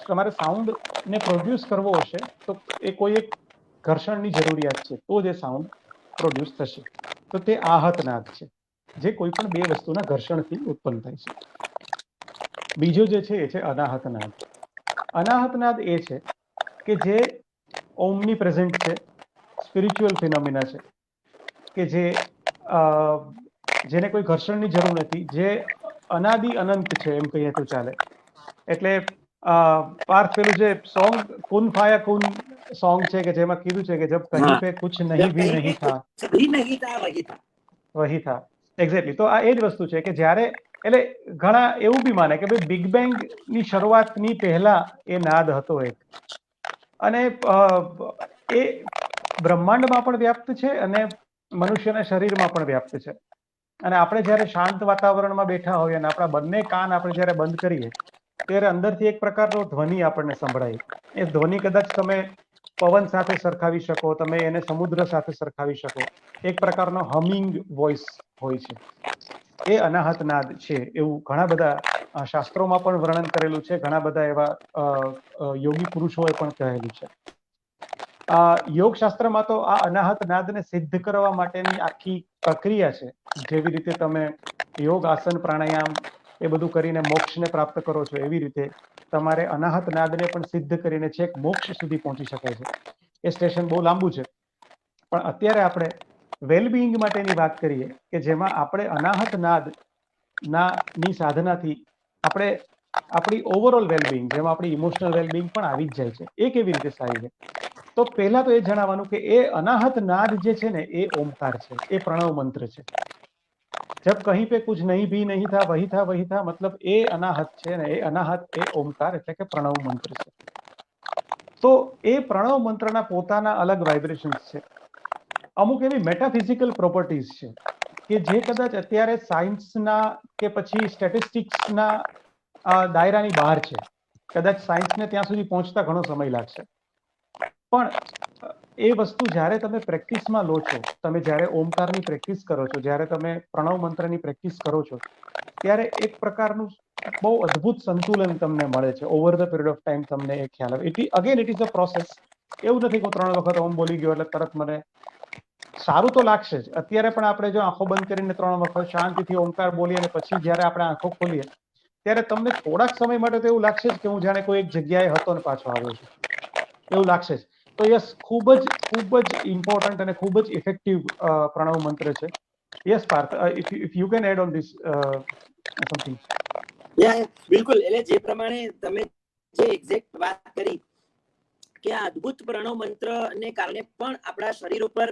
તમારે સાઉન્ડને પ્રોડ્યુસ કરવો હશે તો એ કોઈ એક ઘર્ષણની જરૂરિયાત છે, તો જ એ સાઉન્ડ પ્રોડ્યુસ થશે. તો તે આહત નાદ છે, જે કોઈ પણ બે વસ્તુના ઘર્ષણથી ઉત્પન્ન થાય છે. બીજો જે છે એ છે અનાહત નાદ. અનાહત નાદ એ છે કે જે ઓમની પ્રેઝન્ટ છે, સ્પિરિચ્યુઅલ ફિનોમિના છે, કે જેને કોઈ ઘર્ષણની જરૂર નથી, જે અનાદિ અનંત છે એમ કહીએ તો ચાલે. એટલે પાર્થ પેલું જે સોંગ કુન ફાયા કુન સોંગ છે કે જેમાં કીધું છે કે જબ કહી हाँ, પે કુછ जब નહીં ભી कहीं पे નહીં था कुछ भी नहीं था वही था. વહી થા. એક્ઝેક્ટલી. તો આ એ જ વસ્તુ છે કે જ્યારે એટલે ઘણા એવું બી માને કે ભાઈ બિગ બેંગ ની શરૂઆતની પહેલા એ નાદ હતો એક, અને એ બ્રહ્માંડમાં પણ વ્યાપ્ત છે અને મનુષ્યના શરીરમાં પણ વ્યાપ્ત છે. અને આપણે જ્યારે શાંત વાતાવરણમાં બેઠા હોઈએ અને આપણા બંને કાન આપણે જ્યારે બંધ કરીએ ત્યારે અંદરથી એક પ્રકારનો ધ્વનિ આપણને સંભળાય. એ ધ્વનિ કદાચ તમે પવન સાથે સરખાવી શકો, તમે એને સમુદ્ર સાથે સરખાવી શકો. એક પ્રકારનો હમિંગ વોઇસ હોય છે. એ અનાહત નાદ છે એવું ઘણા બધા શાસ્ત્રોમાં પણ વર્ણન કરેલું છે. ઘણા બધા એવા યોગી પુરુષોએ પણ કહેલું છે. યોગ શાસ્ત્રમાં તો આ અનાહત નાદને સિદ્ધ કરવા માટેની આખી પ્રક્રિયા છે. જેવી રીતે તમે યોગ, આસન, પ્રાણાયામ એ બધું કરીને મોક્ષને પ્રાપ્ત કરો છો, એવી રીતે તમારે અનાહત નાદને પણ સિદ્ધ કરીને છેક મોક્ષ સુધી પહોંચી શકાય છે. એ સ્ટેશન બહુ લાંબુ છે, પણ અત્યારે આપણે વેલબિંગ માટેની વાત કરીએ કે જેમાં આપણે અનાહત નાદ ની સાધનાથી આપણે આપણી ઓવરઓલ વેલબિંગ, જેમાં આપણી ઇમોશનલ વેલબિંગ પણ આવી જ જાય છે. એ કેવી રીતે સારી છે? તો પહેલા તો એ જણાવવાનું કે એ અનાહત નાદ જે છે ને એ ઓમકાર છે, એ પ્રણવ મંત્ર છે. જબ કહી પે કુછ નહીં ભી નહીં થા વહી થા મતલબ એ અનાહત છે ને, એ અનાહત એ ઓમકાર એટલે કે પ્રણવ મંત્ર છે. તો એ પ્રણવ મંત્રના પોતાના અલગ વાઇબ્રેશન્સ છે. અમુક એવી મેટાફિઝિકલ પ્રોપર્ટીઝ છે કે જે કદાચ અત્યારે સાયન્સના કે પછી સ્ટેટિસ્ટિક્સના દાયરાની બહાર છે. કદાચ સાયન્સને ત્યાં સુધી પહોંચતા ઘણો સમય લાગશે, પણ એ વસ્તુ જ્યારે તમે પ્રેક્ટિસમાં લો છો, તમે જ્યારે ઓમકારની પ્રેક્ટિસ કરો છો, જ્યારે તમે પ્રણવ મંત્રની પ્રેક્ટિસ કરો છો, ત્યારે એક પ્રકારનું બહુ અદ્ભુત સંતુલન તમને મળે છે. Over the period of time તમને એ ખ્યાલ આવે. It is a process. એવું નથી કે 3 વખત ઓમ બોલી ગયો એટલે તરત મને સારું તો લાગશે જ. અત્યારે પણ આપણે જો આંખો બંધ કરીને 3 વખત શાંતિથી ઓમકાર બોલીએ અને પછી જ્યારે આપણે આંખો ખોલીએ ત્યારે તમને થોડાક સમય માટે તો એવું લાગશે જ કે હું જાણે કોઈ એક જગ્યાએ હતો ને પાછો આવ્યો છું, એવું લાગશે જ. તો યસ, ખૂબ જ ઇમ્પોર્ટન્ટ અને ખૂબ જ ઇફેક્ટિવ પ્રણવ મંત્ર છે. Yes Parth, if you can add on this something. બિલકુલ. એટલે જે પ્રમાણે તમે જે એક્ઝેક્ટ વાત કરી કે આ અદ્ભુત પ્રણવ મંત્રને કારણે પણ આપણા શરીર ઉપર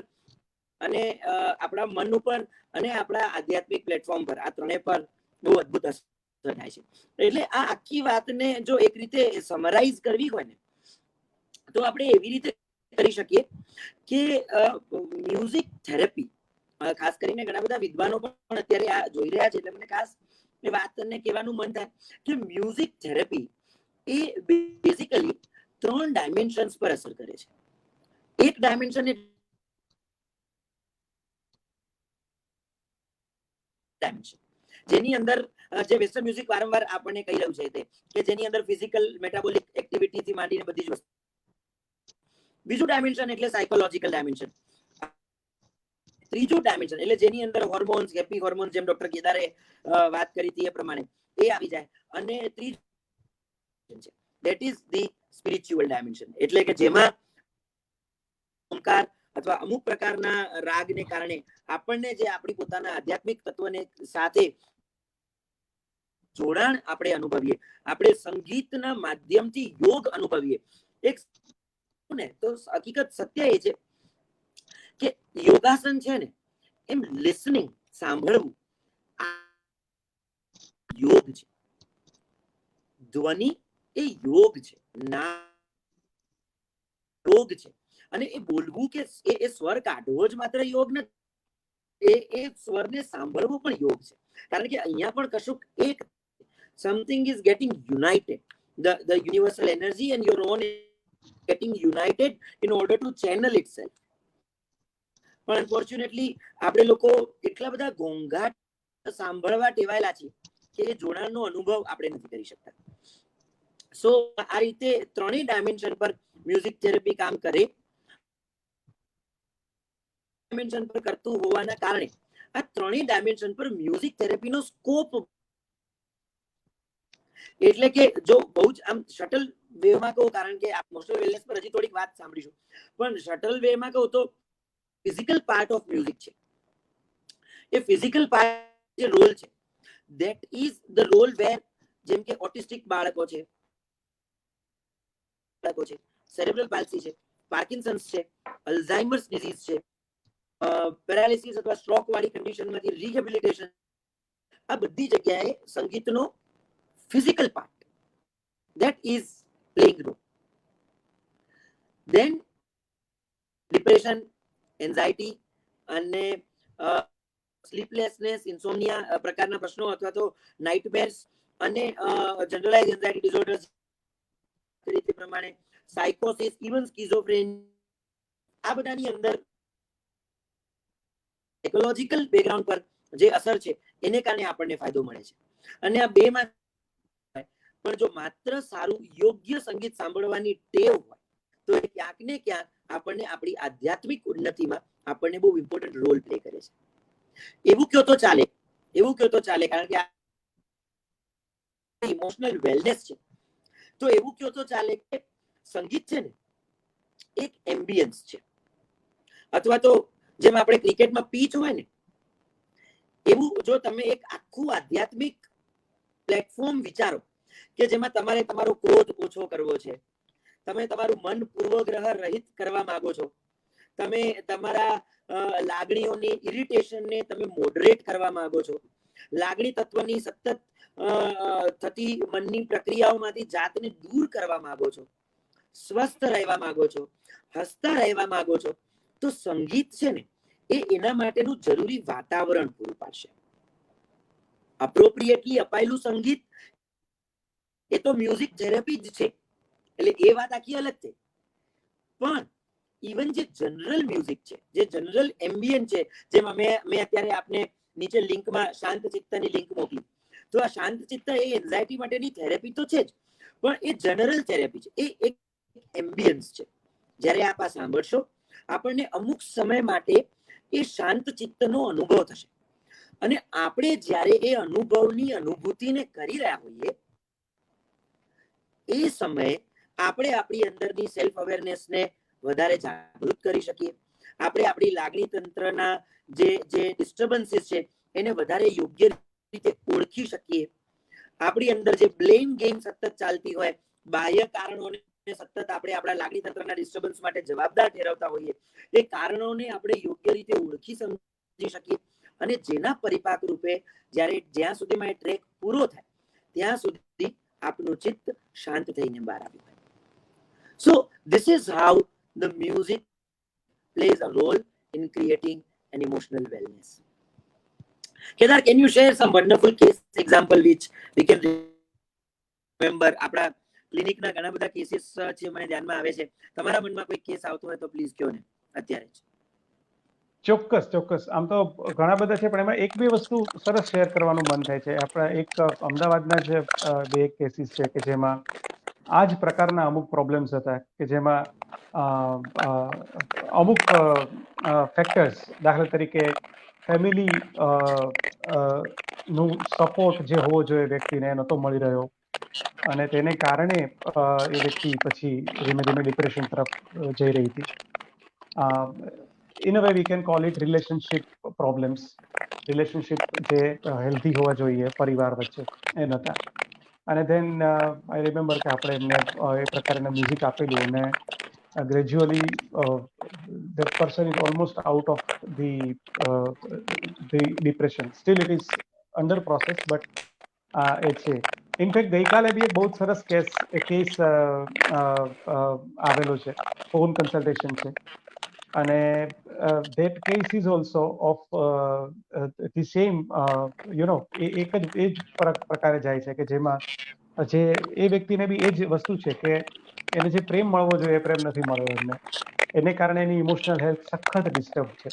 અને આપણા મન ઉપર અને આપણા આધ્યાત્મિક પ્લેટફોર્મ પર, આ ત્રણે પર બહુ અદ્ભુત અસર થાય છે. એટલે આ આખી વાતને જો એક રીતે સમરાઇઝ કરવી હોય ને તો આપણે એવી રીતે કરી શકીએ કે મ્યુઝિક થેરેપી, ખાસ કરીને ઘણા બધા વિદ્વાનો પણ અત્યારે આ જોઈ રહ્યા છે એટલે મને ખાસ એ વાતને કહેવાનું મન થાય કે મ્યુઝિક થેરેપી એ બેઝિકલી 3 ડાયમેન્શન્સ પર અસર કરે છે. એક ડાયમેન્શન જેની અંદર જે વેસ્ટર્ન મ્યુઝિક વારંવાર આપણને કહી રહ્યું છે કે જેની અંદર ફિઝિકલ મેટાબોલિક એક્ટિવિટી થી માંડીને બધી જ વસ્તુ. બીજું ડાયમેન્શન એટલે સાયકોલોજીકલ ડાયમેન્શન. ત્રીજું ડાયમેન્શન એટલે જેની અંદર હોર્મોન્સ, હેપી હોર્મોન્સ, જેમ ડોક્ટર કેદારે વાત કરી હતી એ પ્રમાણે એ આવી જાય. અને ત્રીજું છે that is the spiritual dimension, એટલે કે જેમાં ઓમકાર અથવા અમુક પ્રકારના રાગને કારણે આપણને જે આપણી પોતાના આધ્યાત્મિક તત્વને સાથે જોડાણ આપણે અનુભવીએ, આપણે સંગીતના માધ્યમથી યોગ અનુભવીએ. એક ને તો હકીકત સત્ય એ છે કે યોગાસન છે ને એમ લિસનિંગ, સાંભળવું યોગ છે. ધ્વનિ એ યોગ છે, ના યોગ છે. અને એ બોલવું કે એ સ્વર કાઢવો જ માત્ર યોગ નથી, એ સ્વરને સાંભળવો પણ યોગ છે. કારણ કે અહીંયા પણ કશુંક એક something is getting united, the universal energy and your own getting united in order to channel itself. પણ અનફોર્ચ્યુનેટલી આપણે લોકો એટલા બધા ઘોંઘાટ સાંભળવા ટેવાયેલા છીએ કે એ જોડાણનો અનુભવ આપણે નથી કરી શકતા. સો આ રીતે ત્રણેય ડાયમેન્શન પર મ્યુઝિક થેરેપી કામ કરે. ડાયમેન્શન પર કરતું હોવાના કારણે આ ત્રણેય ડાયમેન્શન પર મ્યુઝિક થેરેપીનો સ્કોપ, એટલે કે જો બહુ જ આમ શટલ વેમાં કહું, કારણ કે ઇમોશનલ વેલનેસ પર હજી થોડીક વાત સાંભળીશું, પણ શટલ વેમાં કહું તો ફિઝિકલ પાર્ટ ઓફ મ્યુઝિક છે. એ ફિઝિકલ પાર્ટ જે રોલ છે, that is the role where જેમ કે ઓટિસ્ટિક બાળકો છે, સેરેબ્રલ પાલ્સી છે, પાર્કિન્સન્સ છે, અલ્ઝાઇમર્સ ડિઝીઝ છે, પેરાલિસિસ અથવા સ્ટ્રોક વાળી કન્ડિશનમાંથી રિહેબિલિટેશન, આ બધી જગ્યાએ સંગીતનો physical part that is playing role. Then depression, anxiety અને સ્લીપલેસનેસ, ઇન્સોમનિયા પ્રકારના પ્રશ્નો અથવા તો નાઇટમેર્સ અને જનરલાઇઝ એન્ઝાઇટી ડિસઓર્ડર્સ રીતે પ્રમાણે સાયકોસિસ, ઇવન સ્કિઝોફ્રેનિયા, આ બધાની અંદર સાયકોલોજીકલ બેકગ્રાઉન્ડ પર જે અસર છે એને કારણે આપણને ફાયદો મળે છે. અને આ બેમાં પણ જો માત્ર સારું યોગ્ય સંગીત સાંભળવાની ટેવ હોય તો એ ક્યાંક ને ક્યાંક આપણને આપણી આધ્યાત્મિક ઉન્નતિમાં આપણને બહુ ઇમ્પોર્ટન્ટ રોલ પ્લે કરે છે. એવું કયો તો ચાલે, કારણ કે ઇમોશનલ વેલનેસ છે, તો એવું કયો તો ચાલે કે સંગીત છે ને એક એમ્બિયન્સ છે, અથવા તો જેમ આપણે ક્રિકેટમાં પીચ હોય ને એવું જો તમે એક આખું આધ્યાત્મિક પ્લેટફોર્મ વિચારો કે જેમાં તમારે તમારો ક્રોધ ઓછો કરવો છે, તમે તમારું મન પૂર્વગ્રહ રહિત કરવા માંગો છો, તમે તમારા લાગણીઓની ઇરિટેશનને તમે મોડરેટ કરવા માંગો છો, લાગણી તત્વની સતત થતી મનની પ્રક્રિયાઓમાંથી જાતને દૂર કરવા માંગો છો, સ્વસ્થ રહેવા માંગો છો, હસતા રહેવા માંગો છો, તો સંગીત છે ને એ એના માટેનું જરૂરી વાતાવરણ પૂરું પાડશે. અપ્રોપ્રિએટલી અપાયેલું સંગીત એ તો મ્યુઝિક થેરેપી જ છે, એટલે એ વાત આખી અલગ છે. પણ ઇવન જે જનરલ મ્યુઝિક છે, જે જનરલ એમ્બિયન્ટ છે, જેમાં મેં અત્યારે આપને નીચે લિંકમાં શાંત ચિત્તની લિંક મોકલી, તો આ શાંત ચિત્ત એ એન્ઝાઇટી માટેની થેરેપી તો છે જ, પણ એ જનરલ થેરેપી છે, એ એક એમ્બિયન્સ છે. જ્યારે આપ આ સાંભળશો આપણને અમુક સમય માટે એ શાંત ચિત્તનો અનુભવ થશે, અને આપણે જ્યારે એ અનુભવની અનુભૂતિને કરી રહ્યા હોઈએ એ સમયે આપણે આપણી અંદરની સેલ્ફ અવેરનેસને વધારે જાગૃત કરી શકીએ, આપણે આપણી લાગણી તંત્રના જે ડિસ્ટર્બન્સીસ છે એને વધારે યોગ્ય રીતે ઓળખી શકીએ, આપણી અંદર જે બ્લેમ ગેમ સતત ચાલતી હોય, બાહ્ય કારણોને સતત આપણે આપણા લાગણી તંત્રના ડિસ્ટર્બન્સ માટે જવાબદાર ઠેરવતા હોઈએ, એ કારણોને આપણે યોગ્ય રીતે ઓળખી સમજી શકીએ, અને જેના પરિપાક રૂપે જ્યાં સુધીમાં એ ટ્રેક પૂરો થાય ત્યાં સુધી આપનું ચિત્ત શાંત થઈને બહાર આવ્યું હોય. So this is how the music plays a role in creating an emotional wellness. Kedar, can you share some wonderful case example which we can remember? આપણા ક્લિનિકના ઘણા બધા કેસીસ છે મને ધ્યાનમાં આવે છે, તમારા મનમાં કોઈ કેસ આવતો હોય તો પ્લીઝ કહો ને અત્યારે જ. ચોક્કસ. આમ તો ઘણા બધા છે, પણ એમાં એક બે વસ્તુ સરસ શેર કરવાનું મન થાય છે. આપણા એક અમદાવાદના જ બે કેસીસ છે કે જેમાં આ જ પ્રકારના અમુક પ્રોબ્લેમ્સ હતા, કે જેમાં અમુક ફેક્ટર્સ, દાખલા તરીકે ફેમિલી નું સપોર્ટ જે હોવો જોઈએ વ્યક્તિને નહોતો મળી રહ્યો, અને તેને કારણે એ વ્યક્તિ પછી ધીમે ધીમે ડિપ્રેશન તરફ જઈ રહી હતી. In a way we can call it relationship problems. Relationship જે હેલ્ધી હોવા જોઈએ પરિવાર વચ્ચે એ નહોતા. અને ધેન આઈ રિમેમ્બર કે આપણે એમને એ પ્રકારના મ્યુઝિક આપેલું, અને gradually that person is almost out of the depression. Still it is under process, but એ છે. ઇનફેક્ટ ગઈકાલે બી એક બહુ સરસ કેસ આવેલો છે, ફોન કન્સલ્ટેશન છે, અને that case is also of the same એક જ પ્રકારે જાય છે, કે જેમાં જે એ વ્યક્તિને બી એ જ વસ્તુ છે કે એને જે પ્રેમ મળવો જોઈએ એ પ્રેમ નથી મળ્યો એમને, એને કારણે એની ઇમોશનલ હેલ્થ સખત ડિસ્ટર્બ છે.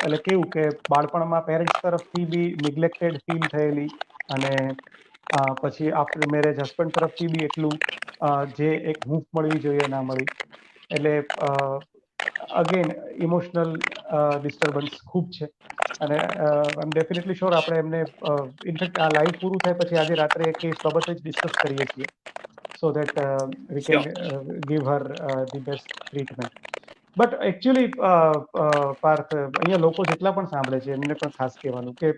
એટલે કેવું કે બાળપણમાં પેરેન્ટ્સ તરફથી બી નિગ્લેક્ટેડ ફીલ થયેલી, અને પછી આફ્ટર મેરેજ હસબન્ડ તરફથી બી એટલું જે એક હૂંફ મળવી જોઈએ ના મળી, એટલે અગેન ઇમોશનલ ડિસ્ટર્બન્સ ખૂબ છે. અને આઈ એમ ડેફિનેટલી શ્યોર આપણે એમને ઇનફેક્ટ આ લાઈવ પૂરું થાય પછી આજે રાત્રે કેસ બાબતે જ ડિસ્કસ કરીએ છીએ, so that we can give her the best treatment. But actually Parth, અહીંયા લોકો જેટલા પણ સાંભળે છે એમને પણ ખાસ કહેવાનું કે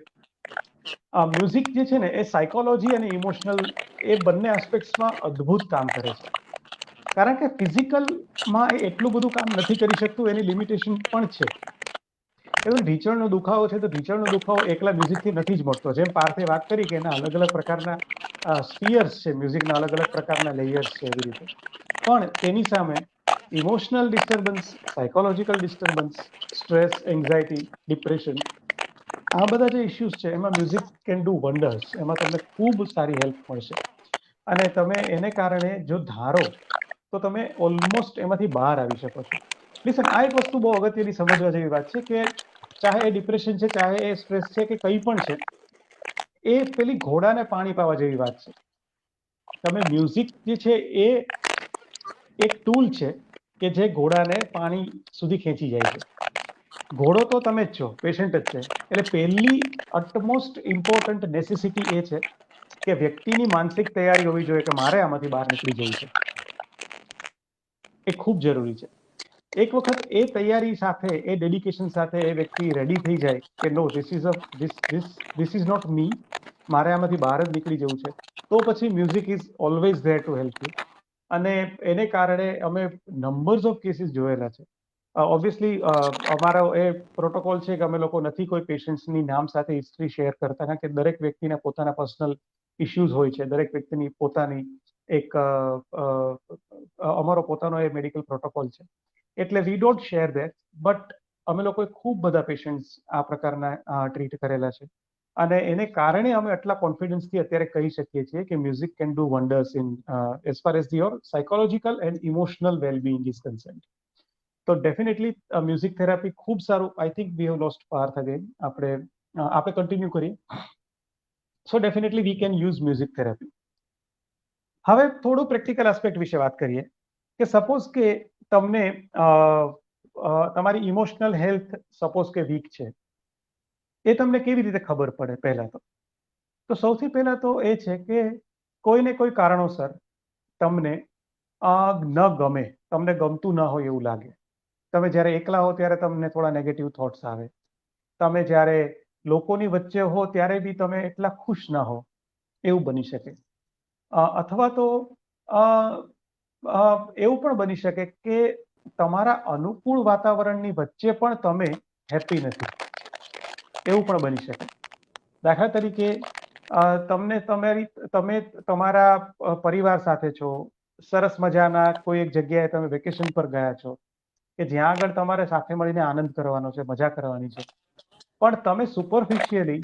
મ્યુઝિક જે છે ને એ સાયકોલોજી અને ઇમોશનલ એ બંને એસ્પેક્ટ્સમાં અદ્ભુત કામ કરે છે. કારણ કે ફિઝિકલમાં એ એટલું બધું કામ નથી કરી શકતું, એની લિમિટેશન પણ છે. એવું ઢીંચણનો દુખાવો છે તો ઢીંચણનો દુખાવો એકલા મ્યુઝિકથી નથી જ મળતો. જેમ પાર્થે વાત કરી કે એના અલગ અલગ પ્રકારના સ્પિયર્સ છે, મ્યુઝિકના અલગ અલગ પ્રકારના લેયર્સ છે, એવી રીતે. પણ તેની સામે emotional disturbance, psychological disturbance, stress, anxiety, depression, આ બધા જે ઇશ્યુઝ છે એમાં મ્યુઝિક કેન ડુ વન્ડર્સ. એમાં તમને ખૂબ સારી હેલ્પ મળશે અને તમે એને કારણે જો ધારો તો તમે ઓલમોસ્ટ એમાંથી બહાર આવી શકો છો. લિસન, આ એક વસ્તુ બહુ અગત્યની સમજવા જેવી વાત છે કે ચાહે એ ડિપ્રેશન છે, ચાહે એ સ્ટ્રેસ છે કે કંઈ પણ છે, એ પેલી ઘોડાને પાણી પાવા જેવી વાત છે. તમે મ્યુઝિક જે છે એ એક ટૂલ છે કે જે ઘોડાને પાણી સુધી ખેંચી જાય છે. ઘોડો તો તમે જ છો, પેશન્ટ જ છે. એટલે પહેલી અટમોસ્ટ ઇમ્પોર્ટન્ટ નેસેસિટી એ છે કે વ્યક્તિની માનસિક તૈયારી હોવી જોઈએ કે મારે આમાંથી બહાર નીકળી જવું છે. એ ખૂબ જરૂરી છે. એક વખત એ તૈયારી સાથે, એ ડેડિકેશન સાથે એ વ્યક્તિ રેડી થઈ જાય કે નો, ધીસ ઇઝ નોટ મી, મારે આમાંથી બહાર જ નીકળી જવું છે, તો પછી music is always there to help you. અને એને કારણે અમે નંબર્સ ઓફ કેસીસ જોયેલા છે. ઓબ્વિયસલી અમારો એ પ્રોટોકોલ છે કે અમે લોકો નથી કોઈ પેશન્ટ્સની નામ સાથે હિસ્ટ્રી શેર કરતા, કારણ કે દરેક વ્યક્તિના પોતાના પર્સનલ ઇશ્યુઝ હોય છે, દરેક વ્યક્તિની પોતાની એક અમારો પોતાનો એ મેડિકલ પ્રોટોકોલ છે. એટલે we don't share that, but અમે લોકોએ ખૂબ બધા પેશન્ટ્સ આ પ્રકારના ટ્રીટ કરેલા છે અને એને કારણે અમે આટલા કોન્ફિડન્સથી અત્યારે કહી શકીએ છીએ કે music can do wonders in as far as your psychological and emotional wellbeing is concerned. તો ડેફિનેટલી મ્યુઝિક થેરાપી ખૂબ સારું. I think we have lost Parth again. આપણે કન્ટિન્યુ કરીએ. So definitely we can use music therapy. હવે થોડું practical aspect વિશે વાત કરીએ કે સપોઝ કે તમને તમારી ઇમોશનલ હેલ્થ સપોઝ કે વીક છે, એ તમને કેવી રીતે ખબર પડે? પહેલા તો સૌથી પહેલા તો એ છે કે કોઈને કોઈ કારણોસર તમને ન ગમે, તમને ગમતું ન હોય એવું લાગે. તમે જ્યારે એકલા હો ત્યારે તમને થોડા નેગેટિવ થોટ્સ આવે. તમે જ્યારે લોકોની વચ્ચે હો ત્યારે બી તમે એટલા ખુશ ના હો, એવું બની શકે. અથવા તો એવું પણ બની શકે કે તમારા અનુકૂળ વાતાવરણની વચ્ચે પણ તમે હેપી નથી, એવું પણ બની શકે. દાખલા તરીકે તમે તમારા પરિવાર સાથે છો, સરસ મજાના કોઈ એક જગ્યાએ તમે વેકેશન પર ગયા છો કે જ્યાં આગળ તમારે સાથે મળીને આનંદ કરવાનો છે, મજા કરવાની છે, પણ તમે સુપરફિશિયલી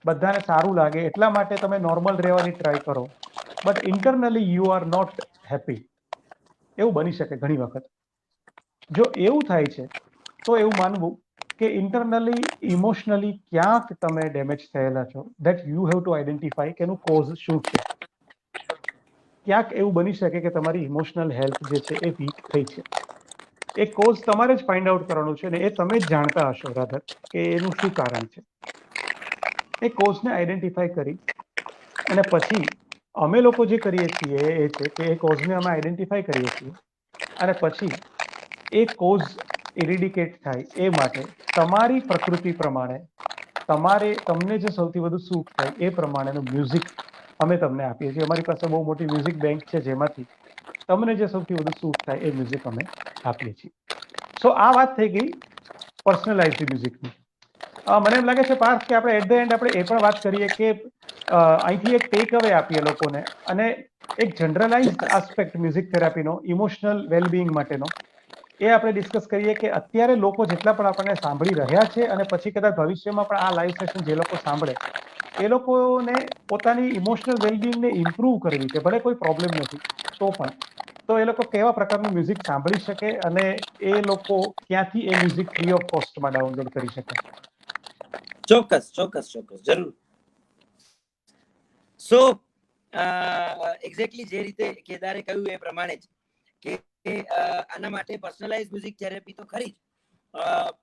બધાને સારું લાગે એટલા માટે તમે નોર્મલ રહેવાની ટ્રાય કરો, but internally you are not happy. એવું બની શકે ઘણી વખત. જો એવું થાય છે તો એવું માનવું કે ઇન્ટરનલી ઇમોશનલી ક્યાંક તમે ડેમેજ થયેલા છો, that you have to identify કે એનું કોઝ શું છે. ક્યાંક એવું બની શકે કે તમારી ઇમોશનલ હેલ્થ જે છે એ વીક થઈ છે. એ કોઝ તમારે જ ફાઇન્ડ આઉટ કરવાનું છે ને એ તમે જ જાણતા હશો રાધર કે એનું શું કારણ છે. એ કોઝને આઈડેન્ટિફાઈ કરી અને પછી અમે લોકો જે કરીએ છીએ એ છે કે એ કોઝને અમે આઈડેન્ટિફાઈ કરીએ છીએ અને પછી એ કોઝ ઇરિડિકેટ થાય એ માટે તમારી પ્રકૃતિ પ્રમાણે તમને જે સૌથી વધુ સૂટ થાય એ પ્રમાણેનું મ્યુઝિક અમે તમને આપીએ છીએ. અમારી પાસે બહુ મોટી મ્યુઝિક બેંક છે જેમાંથી તમને જે સૌથી વધુ સૂટ થાય એ મ્યુઝિક અમે આપીએ છીએ. સો આ વાત થઈ ગઈ પર્સનલાઇઝ્ડ મ્યુઝિકની. મને એમ લાગે છે પાર્થ કે આપણે એટ ધ એન્ડ આપણે એ પણ વાત કરીએ કે અહીંથી એક ટેક અવે આપીએ લોકોને અને એક જનરલાઇઝડ આસ્પેક્ટ મ્યુઝિક થેરાપીનો ઇમોશનલ વેલબિંગ માટેનો એ આપણે ડિસ્કસ કરીએ કે અત્યારે લોકો જેટલા પણ આપણને સાંભળી રહ્યા છે અને પછી કદાચ ભવિષ્યમાં પણ આ લાઈવ સેશન જે લોકો સાંભળે એ લોકોને પોતાની ઇમોશનલ વેલબિંગને ઇમ્પ્રૂવ કરવી છે, ભલે કોઈ પ્રોબ્લેમ નથી તો પણ, તો એ લોકો કેવા પ્રકારનું મ્યુઝિક સાંભળી શકે અને એ લોકો ક્યાંથી એ મ્યુઝિક ફ્રી ઓફ કોસ્ટમાં ડાઉનલોડ કરી શકે? ચોક્કસ જરૂર. સો એક્ઝેક્ટલી જે રીતે કેદારે કહ્યું એ પ્રમાણે જ કે આના માટે પર્સનલાઇઝ મ્યુઝિક થેરાપી તો ખરી જ,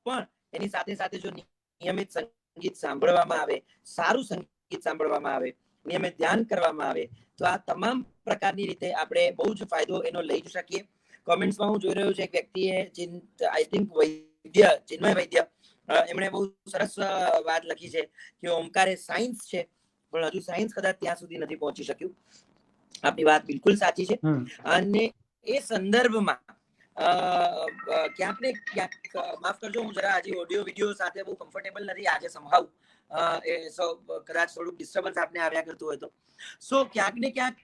પણ એની સાથે સાથે જો નિયમિત સંગીત સાંભળવામાં આવે, સારું સંગીત સાંભળવામાં આવે, નિયમિત ધ્યાન કરવામાં આવે તો આ તમામ પ્રકારની રીતે આપણે બહુ જ ફાયદો એનો લઈ શકીએ. કોમેન્ટ્સમાં હું જોઈ રહ્યો છું એક વ્યક્તિએ આઈ થિંક ચિન્મય વૈદ્ય એમણે બહુ સરસ વાત લખી છે કે ઓમકારે સાયન્સ છે પણ હજુ સાયન્સ કદાચ ત્યાં સુધી નથી પહોંચી શક્યું. આપની વાત બિલકુલ સાચી છે. અને એ સંદર્ભમાં ક્યાંક ને ક્યાંક, માફ કરજો હું જરા આજે ઓડિયો વિડીયો સાથે બહુ કમ્ફર્ટેબલ નથી આજે સંભાવ એ કદાચ થોડુંક ડિસ્ટર્બન્સ આપને આવ્યા કરતું હોય તો. સો ક્યાંક ને ક્યાંક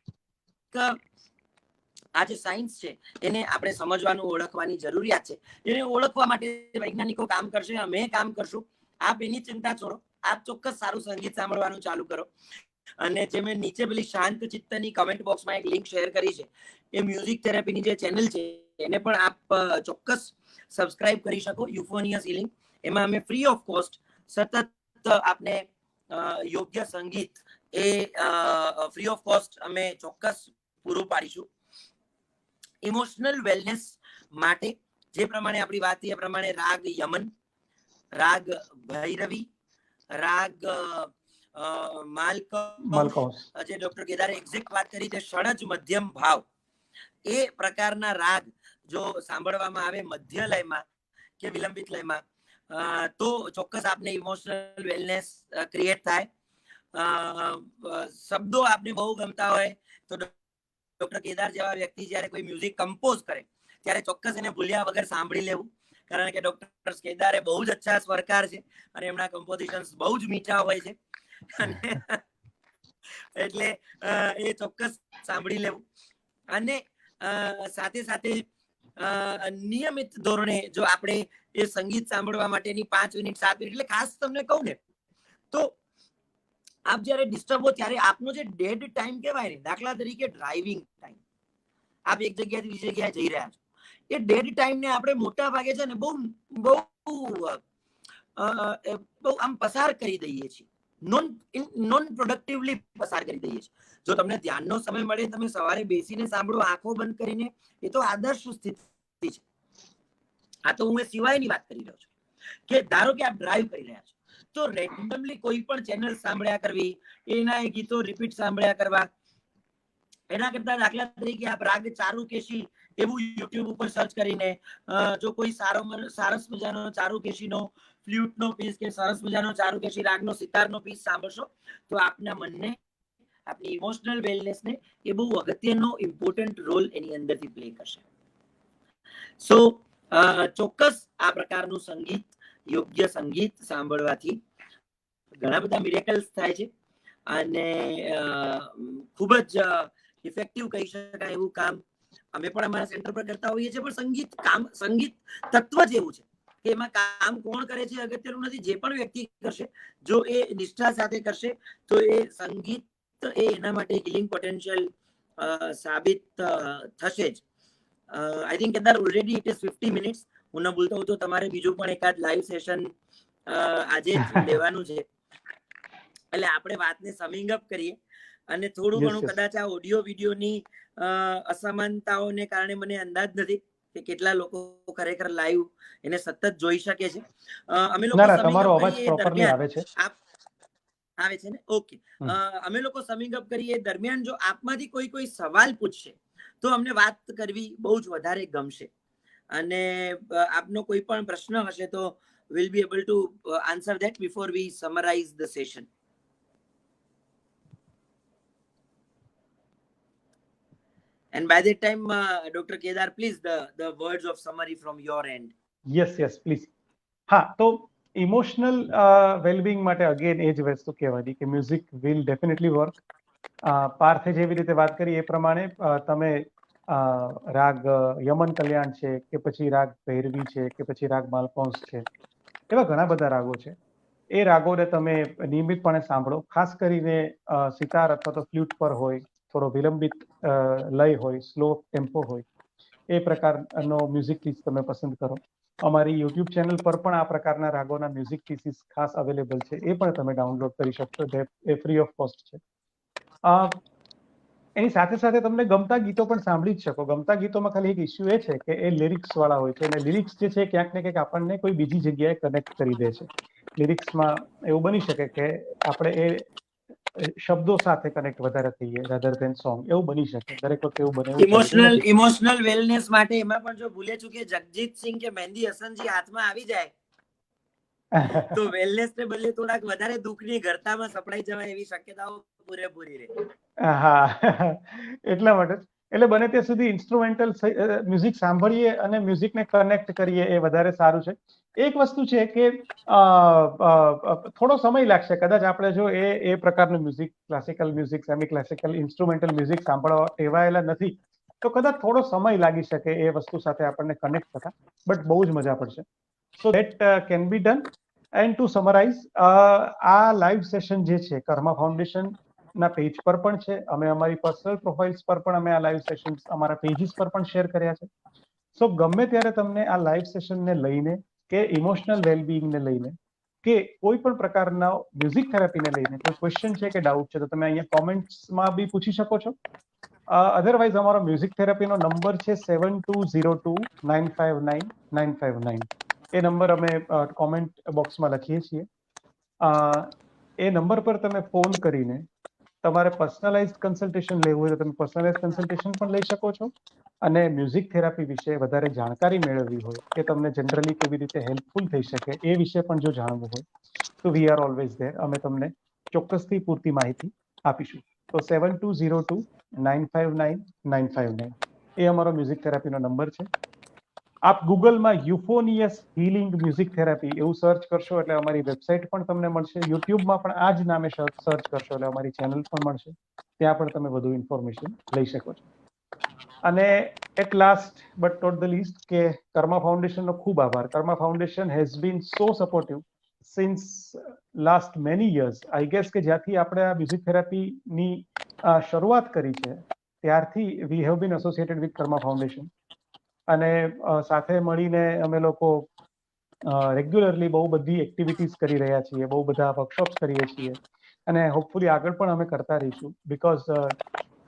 આ જે સાયન્સ છે એને આપણે સમજવાનું, ઓળખવાની જરૂરિયાત છે. એને ઓળખવા માટે વૈજ્ઞાનિકો કામ કરશે, અમે કામ કરશું. આપ એની ચિંતા છોડો, આપ ચોક્કસ સારું સંગીત સાંભળવાનું ચાલુ કરો. અને જે મેં નીચે પેલી શાંત ચિત્તની કમેન્ટ બોક્સમાં એક લિંક શેર કરી છે, એ મ્યુઝિક થેરાપીની જે ચેનલ છે એને પણ આપ ચોક્કસ સબસ્ક્રાઇબ કરી શકો, યુફોનિયસ હીલિંગ. એમાં અમે ફ્રી ઓફ કોસ્ટ સતત આપને યોગ્ય સંગીત એ ફ્રી ઓફ કોસ્ટ અમે ચોક્કસ પૂરું પાડીશું. ઇમોશનલ વેલનેસ માટે જે પ્રમાણે આપણી વાત એ પ્રમાણે રાગ યમન, રાગ ભૈરવી, રાગ માલકૌશ, જે ડોક્ટર કેદારે એક્ઝેક્ટ વાત કરી છે, ષડજ મધ્યમ ભાવ, એ પ્રકારના રાગ જો સાંભળવામાં આવે મધ્ય લયમાં કે વિલંબિત લયમાં તો ચોક્કસ આપને ઇમોશનલ વેલનેસ ક્રિએટ થાય. શબ્દો આપને બહુ ગમતા હોય તો ડોક્ટર કેદાર જેવા વ્યક્તિ જ્યારે કોઈ મ્યુઝિક કમ્પોઝ કરે ત્યારે ચોક્કસ એને ભૂલ્યા વગર સાંભળી લેવું, કારણ કે ડોક્ટર કેદારે બહુ જ અચ્છા સ્વરકાર છે અને એમના કમ્પોઝિશન્સ બહુ જ મીઠા હોય છે. એટલે એ ચોક્કસ સાંભળી લેવું. અને સાથે સાથે નિયમિત ધોરણે જો આપણે એ સંગીત સાંભળવા માટેની 5 મિનિટ 7 મિનિટ, એટલે ખાસ તમને કહું ને તો આપ જ્યારે ડિસ્ટર્બ હો ત્યારે આપનો જે ડેડ ટાઈમ કહેવાય ને, દાખલા તરીકે ડ્રાઇવિંગ ટાઈમ, આપ એક જગ્યાએથી બીજી જગ્યાએ જઈ રહ્યા છો, એ ડેડ ટાઈમ ને આપણે મોટા ભાગે છે ને બહુ આમ પસાર કરી દઈએ છીએ, નોન પ્રોડક્ટિવલી પસાર કરી દઈએ છીએ. જો તમને ધ્યાનનો સમય મળે, તમે સવારે બેસીને સાંભળો આંખો બંધ કરીને, એ તો આદર્શ સ્થિતિ છે. આ તો હું એ સિવાયની વાત કરી રહ્યો છું કે ધારો કે આપ ડ્રાઈવ કરી રહ્યા છો તો રેન્ડમલી કોઈ પણ ચેનલ સાંભળ્યા કરવી, એના ગીતો રિપીટ સાંભળ્યા કરવા, એના કરતા દાખલા તરીકે આપ રાગ ચારુકેશી એવું યુટ્યુબ ઉપર સર્ચ કરીને જો કોઈ સરસ મજાનો ચારુકેશીનો ફ્લ્યુટનો પીસ કે સરસ મજાનો ચારુકેશી રાગનો સિતારનો પીસ સાંભળશો તો આપના મનને, આપની ઇમોશનલ વેલનેસને એ બહુ અગત્યનો ઇમ્પોર્ટન્ટ રોલ એની અંદરથી પ્લે કરશે. સો ચોક્કસ આ પ્રકારનું સંગીત, યોગ્ય સંગીત સાંભળવાથી ઘણા બધા મિરેકલ્સ થાય છે અને ખૂબ જ ઇફેક્ટિવ કહી શકાય એવું કામ અમે પણ અમારા સેન્ટર પર કરતા હોઈએ છીએ. પણ સંગીત તત્વ જેવું છે કે એમાં કામ કોણ કરે છે અગત્યનું નથી, જે પણ વ્યક્તિ કરશે જો એ નિષ્ઠા સાથે કરશે તો એ સંગીત એના માટે હીલિંગ પોટેન્શિયલ સાબિત થશે જ. I think Kedar already it is 50 minutes. હું ન ભૂલતો હું તો તમારે બીજું પણ એકાદ લાઈવ સેશન આજે લેવાનું છે, એટલે આપણે વાતને સમિંગ અપ કરીએ. અને થોડું ઘણું કદાચ આ ઓડિયો વિડીયોની અસમાનતાઓને કારણે મને અંદાજ નથી કે કેટલા લોકો ખરેખર લાઈવ એને સતત જોઈ શકે છે. અમે લોકો તમારો અવાજ પ્રોપરલી આવે છે. આવે છે ને? ઓકે. અમે લોકો સમિંગ અપ કરીએ દરમિયાન જો આપમાંથી કોઈ સવાલ પૂછશે તો અમને વાત કરવી બહુ જ વધારે ગમશે. અને આપનો કોઈ પણ પ્રશ્ન હશે તો we'll be able to answer that before we summarize the session. And by that time, Dr. Kedar, please, the words of summary from your end. Yes, please. હા, તો ઇમોશનલ વેલબિંગ માટે અગેન એ જ વસ્તુ કહેવાની કે મ્યુઝિક વિલ ડેફિનેટલી વર્ક. પાર્થે જેવી રીતે વાત કરી એ પ્રમાણે તમે રાગ યમન કલ્યાણ છે કે પછી રાગ ભૈરવી છે કે પછી રાગ માલકૌશ છે, એવા ઘણા બધા રાગો છે. એ રાગોને તમે નિયમિતપણે સાંભળો, ખાસ કરીને સિતાર અથવા તો ફ્લ્યુટ પર હોય, થોડો વિલંબિત લય હોય, સ્લો ટેમ્પો હોય, એ પ્રકારનો મ્યુઝિક પીસ તમે પસંદ કરો. અમારી યુટ્યુબ ચેનલ પર પણ આ પ્રકારના રાગોના મ્યુઝિક પીસીસ ખાસ અવેલેબલ છે, એ પણ તમે ડાઉનલોડ કરી શકશો, એ ફ્રી ઓફ કોસ્ટ છે. એની સાથે સાથે તમને ગમતા ગીતો પણ સાંભળી જ શકો. ગમતા ગીતોમાં ખાલી એક ઇસ્યુ એ છે કે એ લિરિક્સ વાળા હોય છે, અને લિરિક્સ જે છે ક્યાંક ને ક્યાંક આપણને કોઈ બીજી જગ્યાએ કનેક્ટ કરી દે છે. લિરિક્સમાં એવું બની શકે કે આપણે એ શબ્દો સાથે કનેક્ટ વધારે થઈએ રાધર ધેન સોંગ, એવું બની શકે. દરેક વખતે એવું બને ઇમોશનલ વેલનેસ માટે એમાં પણ જો ભૂલે ચૂકે જગજીત સિંહ કે મહેંદી હસનજી હાથમાં આવી જાય તો વેલનેસ ને બદલે થોડાક વધારે દુઃખની ઘરતામાં સપડાઈ જવાય એવી શક્યતાઓ પૂરેપૂરી રહે. હા એટલા માટે એટલે બને ત્યાં સુધી ઇન્સ્ટ્રુમેન્ટલ મ્યુઝિક સાંભળીએ અને મ્યુઝિકને કનેક્ટ કરીએ એ વધારે સારું છે. એક વસ્તુ છે કે થોડો સમય લાગશે કદાચ આપણે જો એ પ્રકારનું music, classical music, semi classical, instrumental music સાંભળવા ટેવાયેલા નથી તો કદાચ થોડો સમય લાગી શકે એ વસ્તુ સાથે આપણને કનેક્ટ થતા, બટ બહુ જ મજા પડશે. So that can be done. And to summarise, આ લાઈવ સેશન જે છે કર્મા ફાઉન્ડેશન ના પેજ પર પણ છે, અમે અમારી પર્સનલ પ્રોફાઇલ્સ પર પણ અમે આ લાઈવ સેશન્સ અમારા પેજીસ પર પણ શેર કર્યા છે. સો ગમે ત્યારે તમને આ લાઈવ સેશનને લઈને કે ઇમોશનલ વેલબિંગને લઈને કે કોઈ પણ પ્રકારના મ્યુઝિક થેરાપીને લઈને કોઈ ક્વેશ્ચન છે કે ડાઉટ છે તો તમે અહીંયા કોમેન્ટ્સમાં બી પૂછી શકો છો. અધરવાઇઝ અમારો મ્યુઝિક થેરાપીનો નંબર છે 7202959999. એ નંબર અમે કોમેન્ટ બોક્સમાં લખીએ છીએ. એ નંબર પર તમે ફોન કરીને તમારે પર્સનલાઇઝ કન્સલ્ટેશન લેવું હોય તો તમે પર્સનલાઇઝ કન્સલ્ટેશન પણ લઈ શકો છો, અને મ્યુઝિક થેરાપી વિશે વધારે જાણકારી મેળવવી હોય કે તમને જનરલી કેવી રીતે હેલ્પફુલ થઈ શકે એ વિશે પણ જો જાણવું હોય તો વી આર ઓલવેઝ ધેર. અમે તમને ચોક્કસથી પૂરતી માહિતી આપીશું. તો 7202959999 એ અમારો મ્યુઝિક થેરાપીનો નંબર છે. આપ ગૂગલમાં યુફોનિયસ હીલિંગ મ્યુઝિક થેરાપી એવું સર્ચ કરશો એટલે અમારી વેબસાઇટ પણ તમને મળશે. યુટ્યુબમાં પણ આ જ નામે સર્ચ કરશો એટલે અમારી ચેનલ પણ મળશે. ત્યાં પણ તમે વધુ ઇન્ફોર્મેશન લઈ શકો છો. અને at last but not the least કે કર્મા ફાઉન્ડેશનનો ખૂબ આભાર. Karma foundation has been so supportive since last many years. I guess કે જ્યાંથી આપણે આ મ્યુઝિક થેરાપીની શરૂઆત કરી છે ત્યારથી we have been associated with Karma foundation. અને સાથે મળીને અમે લોકો રેગ્યુલરલી બહુ બધી એક્ટિવિટીઝ કરી રહ્યા છીએ, બહુ બધા વર્કશોપ્સ કરીએ છીએ અને હોપફુલી આગળ પણ અમે કરતા રહીશું. બીકોઝ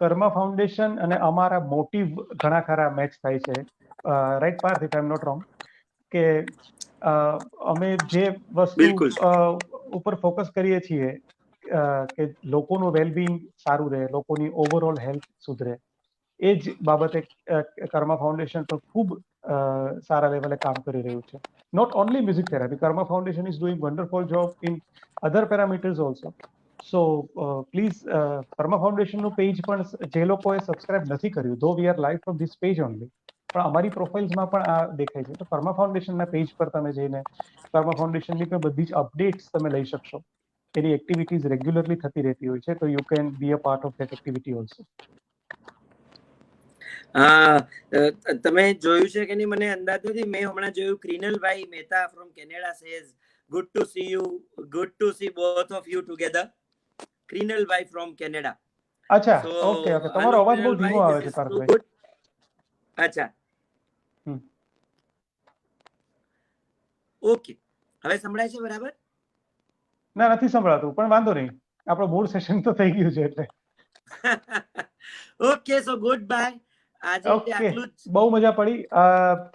કર્મા ફાઉન્ડેશન અને અમારા મોટિવ ઘણા ખરા મેચ થાય છે. Right Parth, if I am not wrong, કે અમે જે વસ્તુ બિલકુલ. ઉપર ફોકસ કરીએ છીએ કે લોકોનું વેલબિંગ સારું રહે, લોકોની ઓવરઓલ હેલ્થ સુધરે, એ જ બાબતે કર્મા ફાઉન્ડેશન પણ ખૂબ સારા લેવલે કામ કરી રહ્યું છે. Not only music therapy, Karma Foundation is doing wonderful job in other parameters also. So please Karma ફાઉન્ડેશનનું પેજ પણ જે લોકોએ સબસ્ક્રાઇબ નથી કર્યું, though we are live from this page only, પણ અમારી પ્રોફાઇલ્સમાં પણ આ દેખાય છે. તો કર્મા ફાઉન્ડેશનના પેજ પર તમે જઈને કર્મા ફાઉન્ડેશનની પણ બધી જ અપડેટ્સ તમે લઈ શકશો. એની એક્ટિવિટીઝ રેગ્યુલરલી થતી રહેતી હોય છે, તો you can be a part of that activity also. તમે જોયું છે કે નહીં મને અંદાજ નથી. મેં હમણાં જોયું ક્રિનલભાઈ Mehta from Canada says good to see you, good to see both of you together. ક્રિનલભાઈ ફ્રોમ કેનેડા. અચ્છા, ઓકે ઓકે. તમારો અવાજ બહુ ધીમો આવે છે પાર્થભાઈ. અચ્છા, ઓકે, હવે સંભળાય છે બરાબર? ના, નથી સંભળાતું, પણ વાંધો નહીં, આપણો મૂળ સેશન તો થઈ ગયું છે એટલે. ઓકે, સો ગુડ બાય. આજે આટલું જ. બહુ મજા પડી.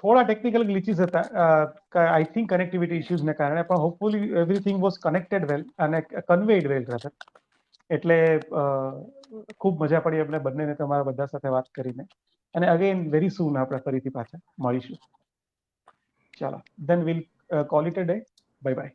થોડા ટેકનિકલ ગ્લિચીસ હતા આઈ થિંક કનેક્ટિવિટી ઇશ્યુઝને કારણે, પણ હોપફુલી એવરીથિંગ વોઝ કનેક્ટેડ વેલ અને કન્વેડ વેલ રાધર. એટલે ખૂબ મજા પડી અમને બંનેને તમારા બધા સાથે વાત કરીને. અને અગેન વેરી સૂન આપણે ફરીથી પાછા મળીશું. ચાલો, then will call it a day. Bye by.